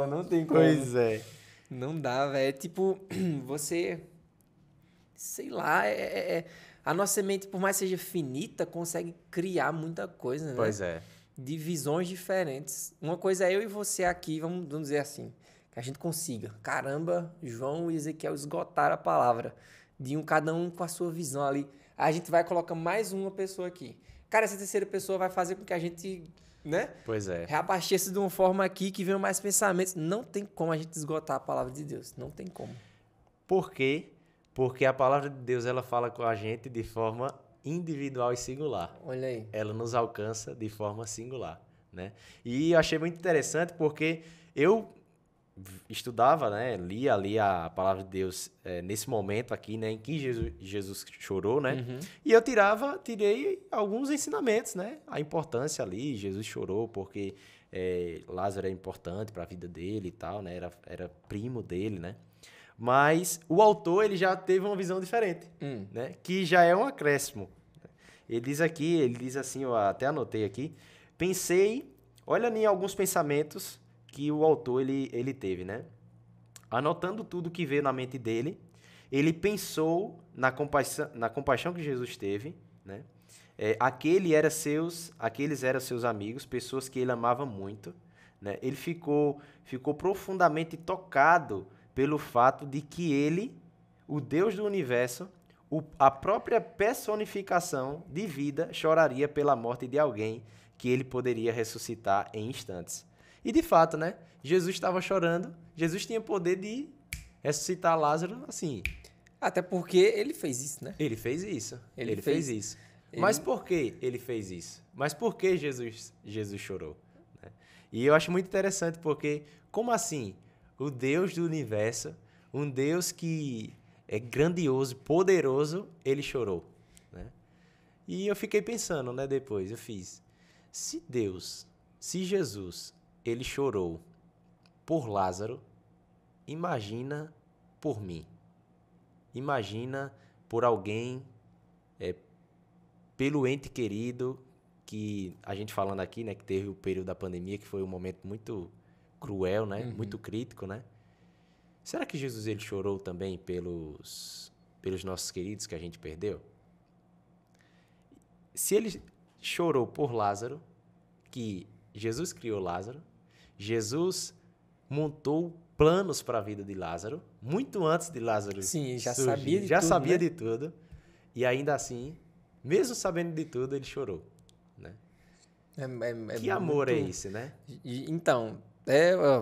não tem como. Pois é. Não dá, velho. É tipo, você... Sei lá, A nossa mente, por mais que seja finita, consegue criar muita coisa, né? Pois é. De visões diferentes. Uma coisa é eu e você aqui, vamos dizer assim, que a gente consiga. Caramba, João e Ezequiel esgotaram a palavra. De cada um com a sua visão ali. A gente vai colocar mais uma pessoa aqui. Cara, essa terceira pessoa vai fazer com que a gente, né? Pois é. Reabasteça de uma forma aqui que venham mais pensamentos. Não tem como a gente esgotar a palavra de Deus. Não tem como. Por quê? Porque a palavra de Deus, ela fala com a gente de forma individual e singular. Olha aí. Ela nos alcança de forma singular, né? E eu achei muito interessante porque eu estudava, né? Lia ali a palavra de Deus nesse momento aqui, né? Em que Jesus chorou, né? Uhum. E eu tirei alguns ensinamentos, né? A importância ali, Jesus chorou porque Lázaro era importante para a vida dele e tal, né? Era primo dele, né? Mas o autor, ele já teve uma visão diferente, né? Que já é um acréscimo. Ele diz assim, eu até anotei aqui, olha em alguns pensamentos que o autor, ele teve, né? Anotando tudo que veio na mente dele, ele pensou na compaixão que Jesus teve, né? Aqueles eram seus amigos, pessoas que ele amava muito, né? Ele ficou profundamente tocado pelo fato de que ele, o Deus do universo, a própria personificação de vida, choraria pela morte de alguém que ele poderia ressuscitar em instantes. E de fato, né? Jesus estava chorando, Jesus tinha poder de ressuscitar Lázaro assim. Até porque ele fez isso, né? Ele fez isso. Ele fez fez isso. Mas por que ele fez isso? Mas por que Jesus chorou? Né? E eu acho muito interessante porque, como assim? O Deus do universo, um Deus que é grandioso, poderoso, ele chorou, né? E eu fiquei pensando, né, depois, se Jesus, ele chorou por Lázaro, imagina por mim. Imagina por alguém, pelo ente querido, que a gente falando aqui, né, que teve o período da pandemia, que foi um momento muito cruel, né, muito crítico, né? Será que Jesus ele chorou também pelos nossos queridos que a gente perdeu? Se ele chorou por Lázaro, que Jesus criou Lázaro, Jesus montou planos para a vida de Lázaro, muito antes de Lázaro Sim, já surgir, sabia de já tudo, sabia né? de tudo, e ainda assim, mesmo sabendo de tudo, ele chorou, né? Que amor é esse, né? Então,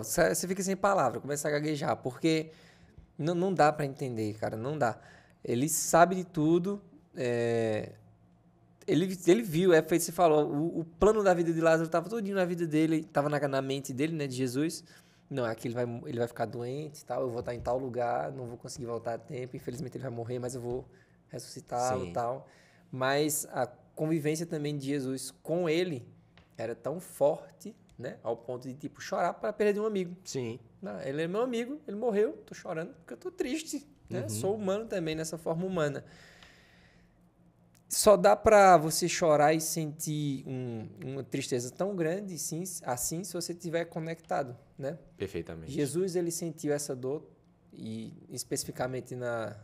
você fica sem palavra, começa a gaguejar, porque não dá pra entender, cara, não dá. Ele sabe de tudo, ele viu, feito você falou, o plano da vida de Lázaro estava todinho na vida dele, estava na mente dele, né, de Jesus. Não, aqui ele vai ficar doente e tal, eu vou estar em tal lugar, não vou conseguir voltar a tempo, infelizmente ele vai morrer, mas eu vou ressuscitá-lo e tal. Mas a convivência também de Jesus com ele era tão forte, né, ao ponto de, tipo, chorar para perder um amigo. Sim. Não, ele é meu amigo, ele morreu, tô chorando porque eu tô triste, né? Sou humano também, nessa forma humana. Só dá para você chorar e sentir uma tristeza tão grande assim se você estiver conectado, né? Perfeitamente. Jesus, ele sentiu essa dor e especificamente na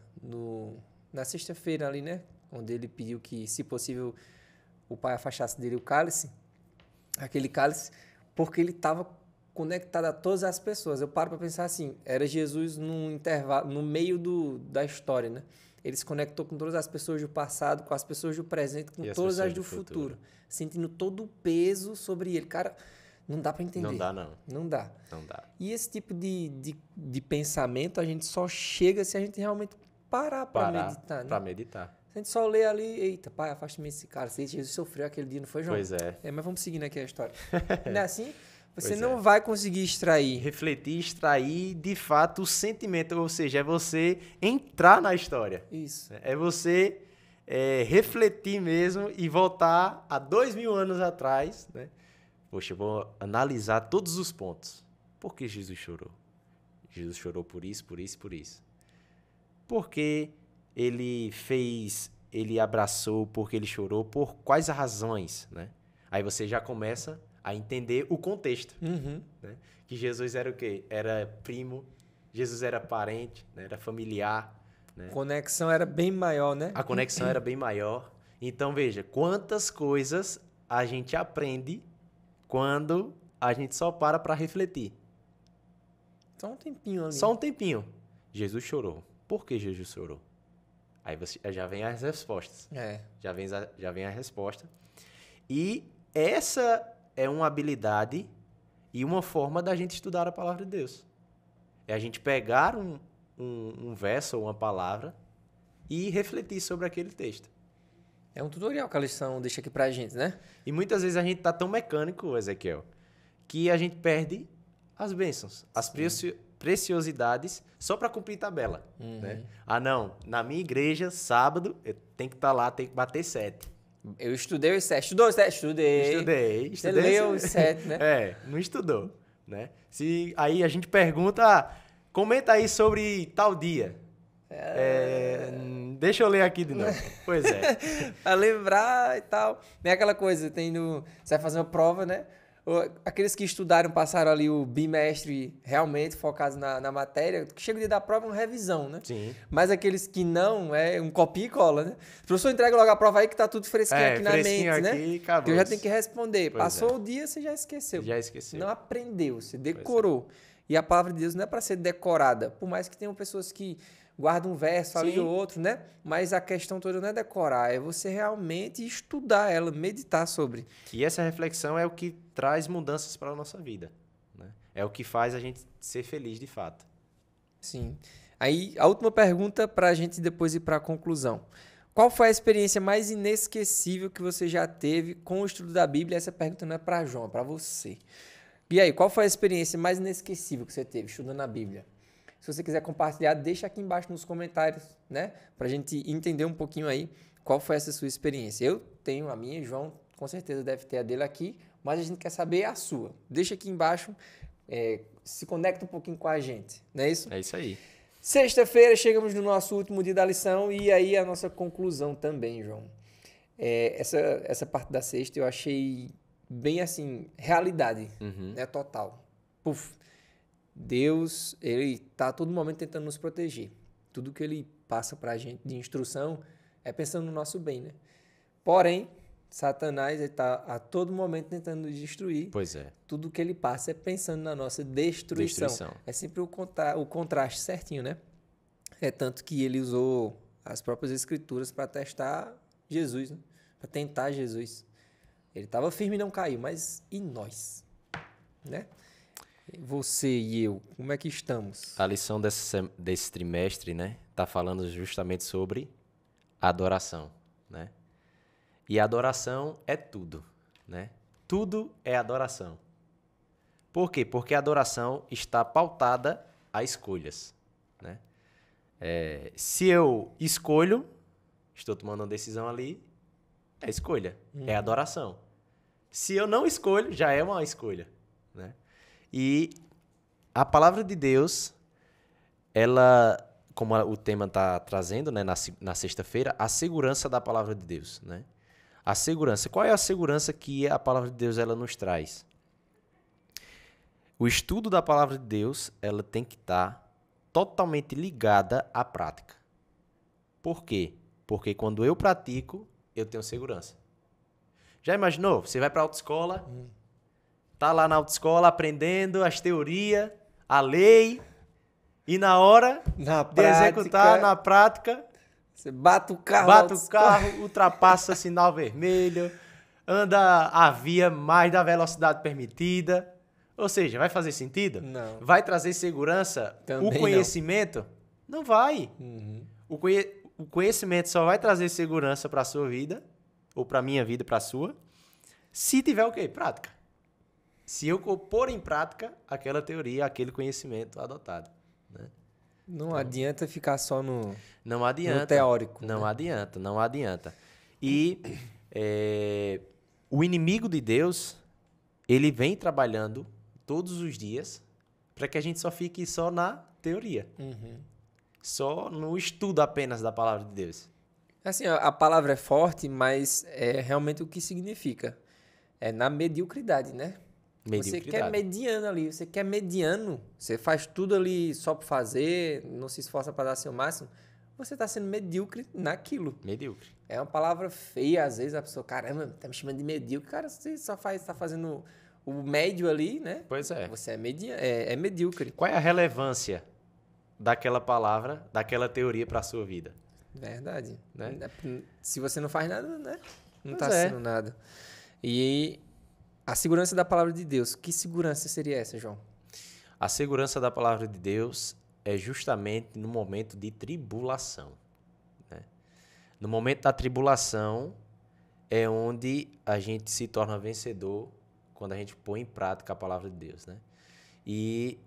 sexta-feira ali, né? Onde ele pediu que, se possível, o Pai afastasse dele o cálice, aquele cálice, porque ele estava conectado a todas as pessoas. Eu paro para pensar assim, era Jesus num intervalo, no meio da história, né? Ele se conectou com todas as pessoas do passado, com as pessoas do presente, com todas as do futuro, sentindo todo o peso sobre ele. Cara, não dá para entender. Não dá, não. Não dá. Não dá. E esse tipo de pensamento a gente só chega se a gente realmente parar para meditar, né? Para meditar. Se a gente só lê ali, eita, pai, afasta-me esse cara. Se Jesus sofreu aquele dia, não foi, João? Pois é. Mas vamos seguindo aqui a história. Não é assim? Você Pois não vai conseguir extrair. Refletir, extrair, de fato, o sentimento. Ou seja, é você entrar na história. Isso. É você refletir mesmo e voltar a 2000 anos atrás, né? Poxa, eu vou analisar todos os pontos. Por que Jesus chorou? Jesus chorou por isso, por isso, por isso. Porque ele abraçou, porque ele chorou, por quais razões, né? Aí você já começa a entender o contexto, né? Que Jesus era o quê? Era primo, Jesus era parente, né? Era familiar, A conexão era bem maior, né? A conexão era bem maior. Então, veja, quantas coisas a gente aprende quando a gente só para refletir. Só um tempinho ali. Só um tempinho. Jesus chorou. Por que Jesus chorou? Aí já vem as respostas. Já vem a resposta. E essa é uma habilidade e uma forma da gente estudar a palavra de Deus. É a gente pegar um verso ou uma palavra e refletir sobre aquele texto. É um tutorial que a lição deixa aqui pra gente, né? E muitas vezes a gente tá tão mecânico, Ezequiel, que a gente perde as bênçãos, as preciosidades só para cumprir tabela. Né? Ah, não, na minha igreja, sábado, eu tenho que estar lá, tem que bater 7. Eu estudei os 7. Estudou os 7? Estudei. Você leu os 7, né? Não estudou. Né? Aí a gente pergunta, comenta aí sobre tal dia. Deixa eu ler aqui de novo. Pois é. Pra lembrar e tal. Não é aquela coisa, você vai fazer uma prova, né? Aqueles que estudaram, passaram ali o bimestre realmente focados na matéria, que chega o dia da prova é uma revisão, né? Sim. Mas aqueles que não, é um copia e cola, né? O professor entrega logo a prova aí que tá tudo fresquinho aqui na mente, aqui, né? Acabou. Que eu já tenho que responder. Pois Passou o dia, você já esqueceu. Já esqueceu. Não aprendeu, você decorou. E a palavra de Deus não é para ser decorada, por mais que tenham pessoas que guardam um verso ali ou outro, né? Mas a questão toda não é decorar, é você realmente estudar ela, meditar sobre. E essa reflexão é o que traz mudanças para a nossa vida. Né? É o que faz a gente ser feliz de fato. Sim. Aí, a última pergunta para a gente depois ir para a conclusão. Qual foi a experiência mais inesquecível que você já teve com o estudo da Bíblia? Essa pergunta não é para João, é para você. E aí, qual foi a experiência mais inesquecível que você teve estudando a Bíblia? Se você quiser compartilhar, deixa aqui embaixo nos comentários, né? Pra gente entender um pouquinho aí qual foi essa sua experiência. Eu tenho a minha, João com certeza deve ter a dele aqui, mas a gente quer saber a sua. Deixa aqui embaixo, se conecta um pouquinho com a gente, não é isso? É isso aí. Sexta-feira, chegamos no nosso último dia da lição e aí a nossa conclusão também, João. Essa parte da sexta eu achei bem assim, realidade, né, total. Puf. Deus, ele está a todo momento tentando nos proteger. Tudo que ele passa para a gente de instrução é pensando no nosso bem, né? Porém, Satanás está a todo momento tentando nos destruir. Pois é. Tudo que ele passa é pensando na nossa destruição. É sempre o contraste certinho, né? É tanto que ele usou as próprias escrituras para testar Jesus, né? Para tentar Jesus. Ele estava firme e não caiu, mas e nós? Né? Você e eu, como é que estamos? A lição desse trimestre, né, tá falando justamente sobre adoração, né? E adoração é tudo, né? Tudo é adoração. Por quê? Porque a adoração está pautada a escolhas, né? Se eu escolho, estou tomando uma decisão ali, é escolha, é adoração. Se eu não escolho, já é uma escolha, né? E a palavra de Deus, ela, como o tema está trazendo, né, na sexta-feira, a segurança da palavra de Deus, né? A segurança. Qual é a segurança que a palavra de Deus ela nos traz? O estudo da palavra de Deus, ela tem que estar totalmente ligada à prática. Por quê? Porque quando eu pratico, eu tenho segurança. Já imaginou? Você vai para a autoescola, tá lá na autoescola aprendendo as teorias, a lei, e na hora de executar na prática, você bate o carro, ultrapassa sinal vermelho, anda a via mais da velocidade permitida. Ou seja, vai fazer sentido? Não. Vai trazer segurança? Também o conhecimento? Não vai. O conhecimento só vai trazer segurança para a sua vida, ou para a minha vida, para a sua, se tiver o quê? Prática. Se eu pôr em prática aquela teoria, aquele conhecimento adotado. Né? Não adianta ficar só no teórico. Não adianta. E o inimigo de Deus, ele vem trabalhando todos os dias para que a gente só fique só na teoria. Só no estudo apenas da palavra de Deus. Assim, a palavra é forte, mas é realmente o que significa. É na mediocridade, né? Você quer mediano ali, você quer mediano, você faz tudo ali só para fazer, não se esforça para dar seu máximo, você está sendo medíocre naquilo. Medíocre. É uma palavra feia, às vezes a pessoa, caramba, tá me chamando de medíocre. Cara, você só tá fazendo o médio ali, né? Pois é. Você é medíocre. Qual é a relevância daquela palavra, daquela teoria para a sua vida? Verdade. Né? Se você não faz nada, né? Não Pois está é. sendo nada. E a segurança da palavra de Deus. Que segurança seria essa, João? A segurança da palavra de Deus é justamente no momento de tribulação. Né? No momento da tribulação é onde a gente se torna vencedor quando a gente põe em prática a palavra de Deus. Né? E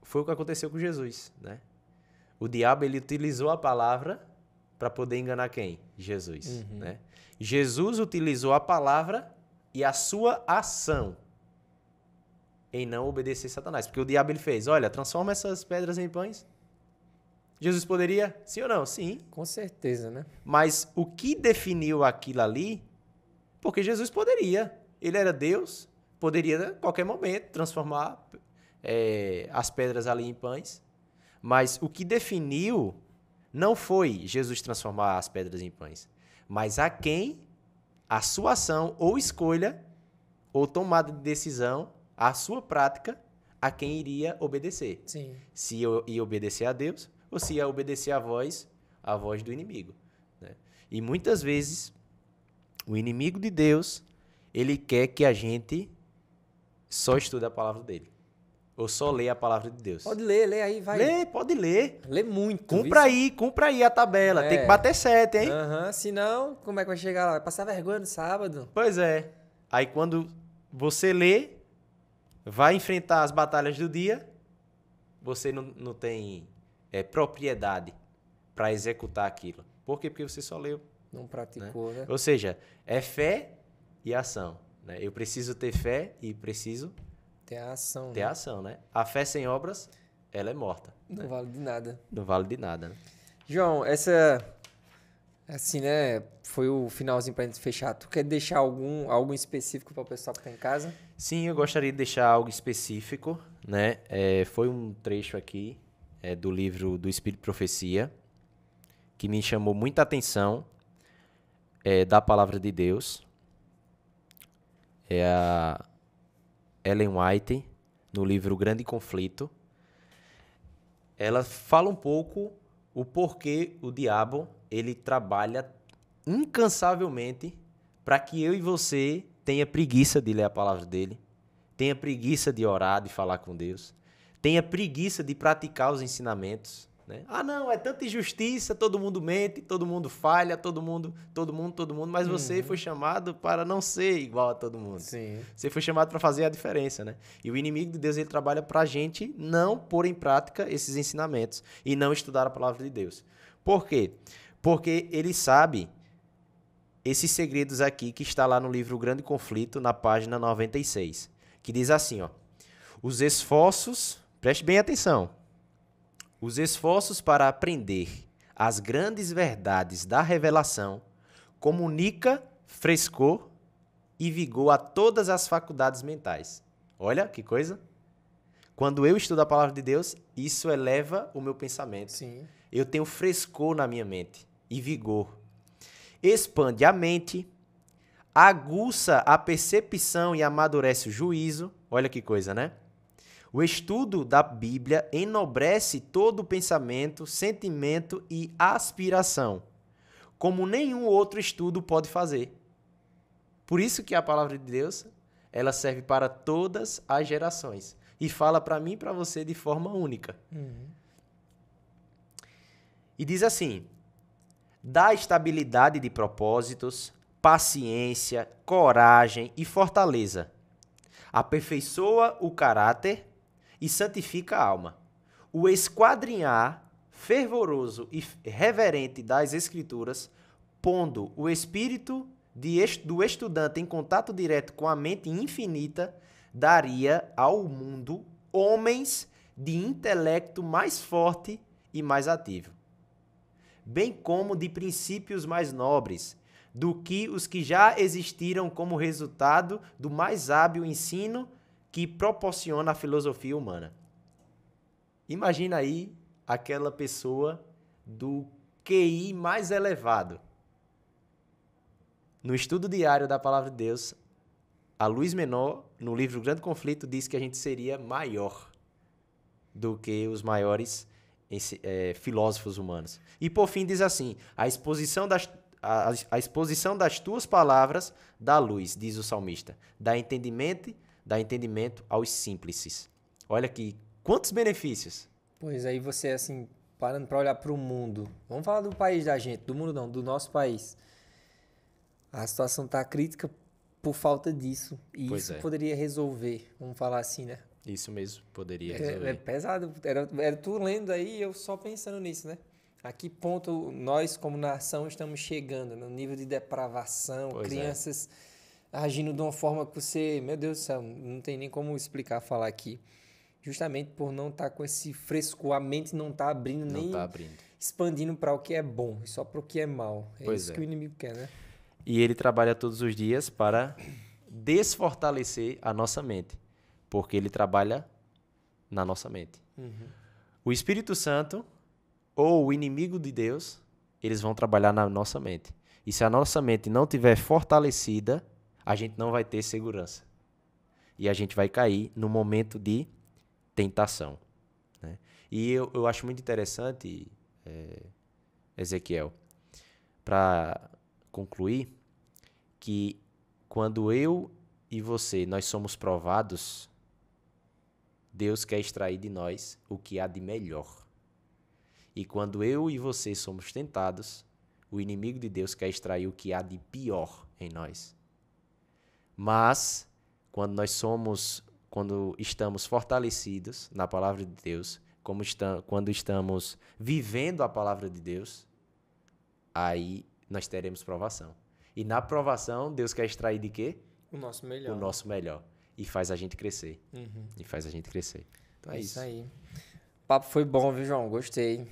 foi o que aconteceu com Jesus. Né? O diabo ele utilizou a palavra para poder enganar quem? Jesus. Né? Jesus utilizou a palavra e a sua ação em não obedecer Satanás. Porque o diabo ele fez, olha, transforma essas pedras em pães. Jesus poderia? Sim ou não? Sim. Com certeza, né? Mas o que definiu aquilo ali? Porque Jesus poderia. Ele era Deus, poderia a qualquer momento transformar as pedras ali em pães. Mas o que definiu não foi Jesus transformar as pedras em pães, mas a quem a sua ação ou escolha ou tomada de decisão, a sua prática, a quem iria obedecer. Sim. Se ia obedecer a Deus ou se ia obedecer a voz do inimigo. Né? E muitas vezes, o inimigo de Deus, ele quer que a gente só estude a palavra dele. Ou só leia a palavra de Deus. Pode ler, lê aí, vai. Pode ler. Lê muito. Cumpra aí a tabela. Tem que bater 7, hein? Senão, como é que vai chegar lá? Vai passar vergonha no sábado. Pois é. Aí quando você lê, vai enfrentar as batalhas do dia, você não tem propriedade para executar aquilo. Por quê? Porque você só leu. Não praticou, né? Ou seja, é fé e ação. Né? Eu preciso ter fé e preciso ter a ação. Ter a ação, né? A fé sem obras, ela é morta. Não vale de nada. Não vale de nada, né? João, essa... Assim, né? Foi o finalzinho pra gente fechar. Tu quer deixar algo específico para o pessoal que tá em casa? Sim, eu gostaria de deixar algo específico, né? Foi um trecho aqui do livro do Espírito e Profecia que me chamou muita atenção da palavra de Deus. É a Ellen White, no livro Grande Conflito. Ela fala um pouco o porquê o diabo ele trabalha incansavelmente para que eu e você tenha preguiça de ler a palavra dele, tenha preguiça de orar, de falar com Deus, tenha preguiça de praticar os ensinamentos. Né? Ah, não, é tanta injustiça, todo mundo mente, todo mundo falha, todo mundo, mas você foi chamado para não ser igual a todo mundo. Sim. Você foi chamado para fazer a diferença, né? E o inimigo de Deus, ele trabalha para a gente não pôr em prática esses ensinamentos e não estudar a palavra de Deus. Por quê? Porque ele sabe esses segredos aqui que está lá no livro Grande Conflito, na página 96, que diz assim, ó, os esforços, preste bem atenção, os esforços para aprender as grandes verdades da revelação comunica frescor e vigor a todas as faculdades mentais. Olha que coisa. Quando eu estudo a palavra de Deus, isso eleva o meu pensamento. Sim. Eu tenho frescor na minha mente e vigor. Expande a mente, aguça a percepção e amadurece o juízo. Olha que coisa, né? O estudo da Bíblia enobrece todo o pensamento, sentimento e aspiração, como nenhum outro estudo pode fazer. Por isso que a palavra de Deus, ela serve para todas as gerações e fala para mim e para você de forma única. E diz assim, dá estabilidade de propósitos, paciência, coragem e fortaleza. Aperfeiçoa o caráter e santifica a alma. O esquadrinhar fervoroso e reverente das Escrituras, pondo o espírito do estudante em contato direto com a mente infinita, daria ao mundo homens de intelecto mais forte e mais ativo, bem como de princípios mais nobres do que os que já existiram como resultado do mais hábil ensino que proporciona a filosofia humana. Imagina aí aquela pessoa do QI mais elevado. No estudo diário da Palavra de Deus, a Luiz Menor, no livro Grande Conflito, diz que a gente seria maior do que os maiores filósofos humanos. E por fim diz assim, a exposição das tuas palavras dá luz, diz o salmista, dá entendimento aos simples. Olha aqui, quantos benefícios. Pois aí você, assim, parando para olhar para o mundo, vamos falar do país da gente, do mundo não, do nosso país. A situação está crítica por falta disso, e Pois isso é. poderia resolver, vamos falar assim, né? Isso mesmo, poderia resolver. É pesado, era tu lendo aí e eu só pensando nisso, né? A que ponto nós, como nação, estamos chegando, no nível de depravação, Pois crianças agindo de uma forma que você, meu Deus do céu, não tem nem como explicar, falar aqui. Justamente por não estar com esse frescor, a mente não está abrindo, Não nem está abrindo. expandindo para o que é bom, e só para o que é mal. É Pois isso é. que o inimigo quer, né? E ele trabalha todos os dias para desfortalecer a nossa mente, porque ele trabalha na nossa mente. O Espírito Santo ou o inimigo de Deus, eles vão trabalhar na nossa mente. E se a nossa mente não estiver fortalecida, a gente não vai ter segurança. E a gente vai cair no momento de tentação, né? E eu acho muito interessante, Ezequiel, para concluir, que quando eu e você, nós somos provados, Deus quer extrair de nós o que há de melhor. E quando eu e você somos tentados, o inimigo de Deus quer extrair o que há de pior em nós. Mas, quando estamos fortalecidos na palavra de Deus, quando estamos vivendo a palavra de Deus, aí nós teremos provação. E na provação, Deus quer extrair de quê? O nosso melhor. O nosso melhor. E faz a gente crescer. Uhum. E faz a gente crescer. Então é isso. aí. O papo foi bom, viu, João? Gostei.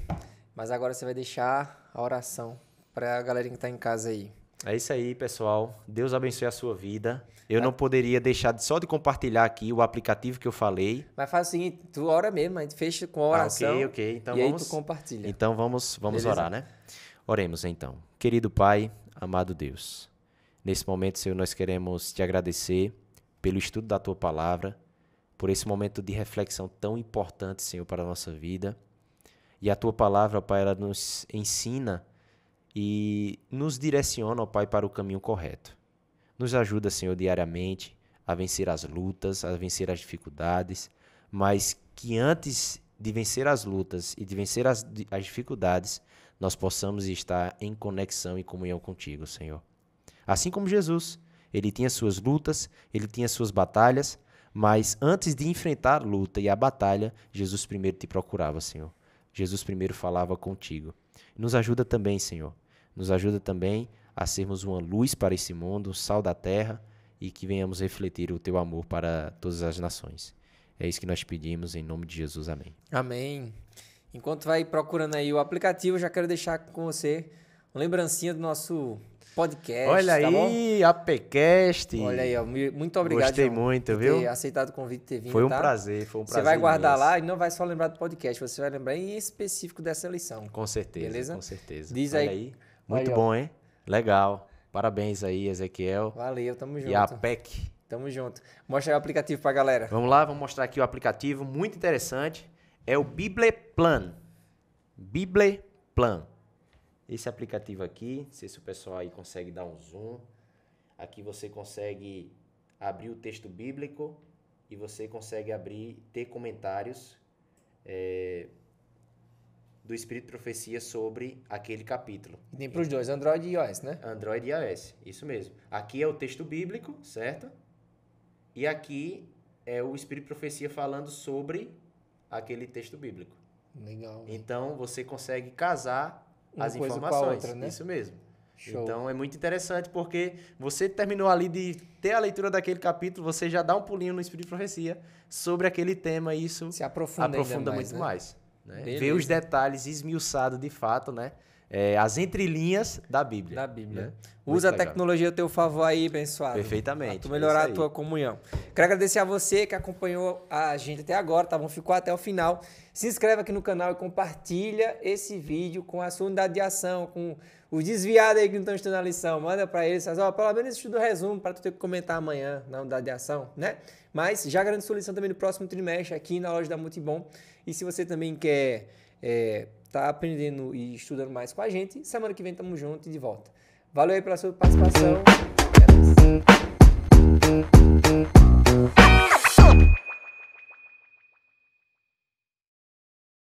Mas agora você vai deixar a oração para a galera que está em casa aí. É isso aí, pessoal. Deus abençoe a sua vida. Eu não poderia deixar só de compartilhar aqui o aplicativo que eu falei. Mas faz o seguinte, tu ora mesmo, a gente fecha com a oração. Ok. Então e vamos, aí tu compartilha. Então vamos Beleza? orar, né? Oremos então. Querido Pai, amado Deus, nesse momento, Senhor, nós queremos te agradecer pelo estudo da tua palavra, por esse momento de reflexão tão importante, Senhor, para a nossa vida. E a tua palavra, Pai, ela nos ensina e nos direciona, ó Pai, para o caminho correto. Nos ajuda, Senhor, diariamente a vencer as lutas, a vencer as dificuldades, mas que antes de vencer as lutas e de vencer as dificuldades, nós possamos estar em conexão e comunhão contigo, Senhor. Assim como Jesus, ele tinha suas lutas, ele tinha suas batalhas, mas antes de enfrentar a luta e a batalha, Jesus primeiro te procurava, Senhor. Jesus primeiro falava contigo. Nos ajuda também, Senhor. Nos ajuda também a sermos uma luz para esse mundo, um sal da terra, e que venhamos refletir o teu amor para todas as nações. É isso que nós pedimos, em nome de Jesus. Amém. Amém. Enquanto vai procurando aí o aplicativo, já quero deixar com você uma lembrancinha do nosso podcast. Olha tá aí, bom? APcast. Olha aí, ó, muito obrigado, Gostei João, muito, por viu? ter aceitado o convite e ter vindo. Foi um tá? prazer. Você vai guardar imenso. lá e não vai só lembrar do podcast, você vai lembrar em específico dessa lição. Com certeza, Beleza? com certeza. Diz Olha aí. Muito Aí, ó. bom, hein? Legal. Parabéns aí, Ezequiel. Valeu, tamo junto. E a PEC. Tamo junto. Mostra aí o aplicativo pra galera. Vamos lá, vamos mostrar aqui o aplicativo, muito interessante. É o Bibleplan. Bibleplan. Esse aplicativo aqui, não sei se o pessoal aí consegue dar um zoom. Aqui você consegue abrir o texto bíblico e você consegue ter comentários do Espírito de Profecia sobre aquele capítulo. Tem pros dois, Android e iOS, né? Android e iOS, isso mesmo. Aqui é o texto bíblico, certo? E aqui é o Espírito de Profecia falando sobre aquele texto bíblico. Legal. Então, você consegue casar Uma as coisa com a informações. outra, né? Isso mesmo. Show. Então, é muito interessante porque você terminou ali de ter a leitura daquele capítulo, você já dá um pulinho no Espírito de Profecia sobre aquele tema e isso Se aprofunda ainda mais, muito né? mais. Né? Beleza. Ver os detalhes esmiuçados de fato, né? as entrelinhas da Bíblia. Da Bíblia. Né? Usa a legal. tecnologia a teu favor aí, abençoado. Perfeitamente. Pra tu melhorar é a isso tua aí. comunhão. Quero agradecer a você que acompanhou a gente até agora, tá bom? Ficou até o final. Se inscreve aqui no canal e compartilha esse vídeo com a sua unidade de ação, com os desviados aí que não estão estudando a lição. Manda pra eles, pelo menos estuda o resumo para tu ter que comentar amanhã na unidade de ação, né? Mas já garante sua lição também no próximo trimestre aqui na loja da Multibom. E se você também quer tá aprendendo e estudando mais com a gente, semana que vem tamo junto e de volta. Valeu aí pela sua participação. É nóis.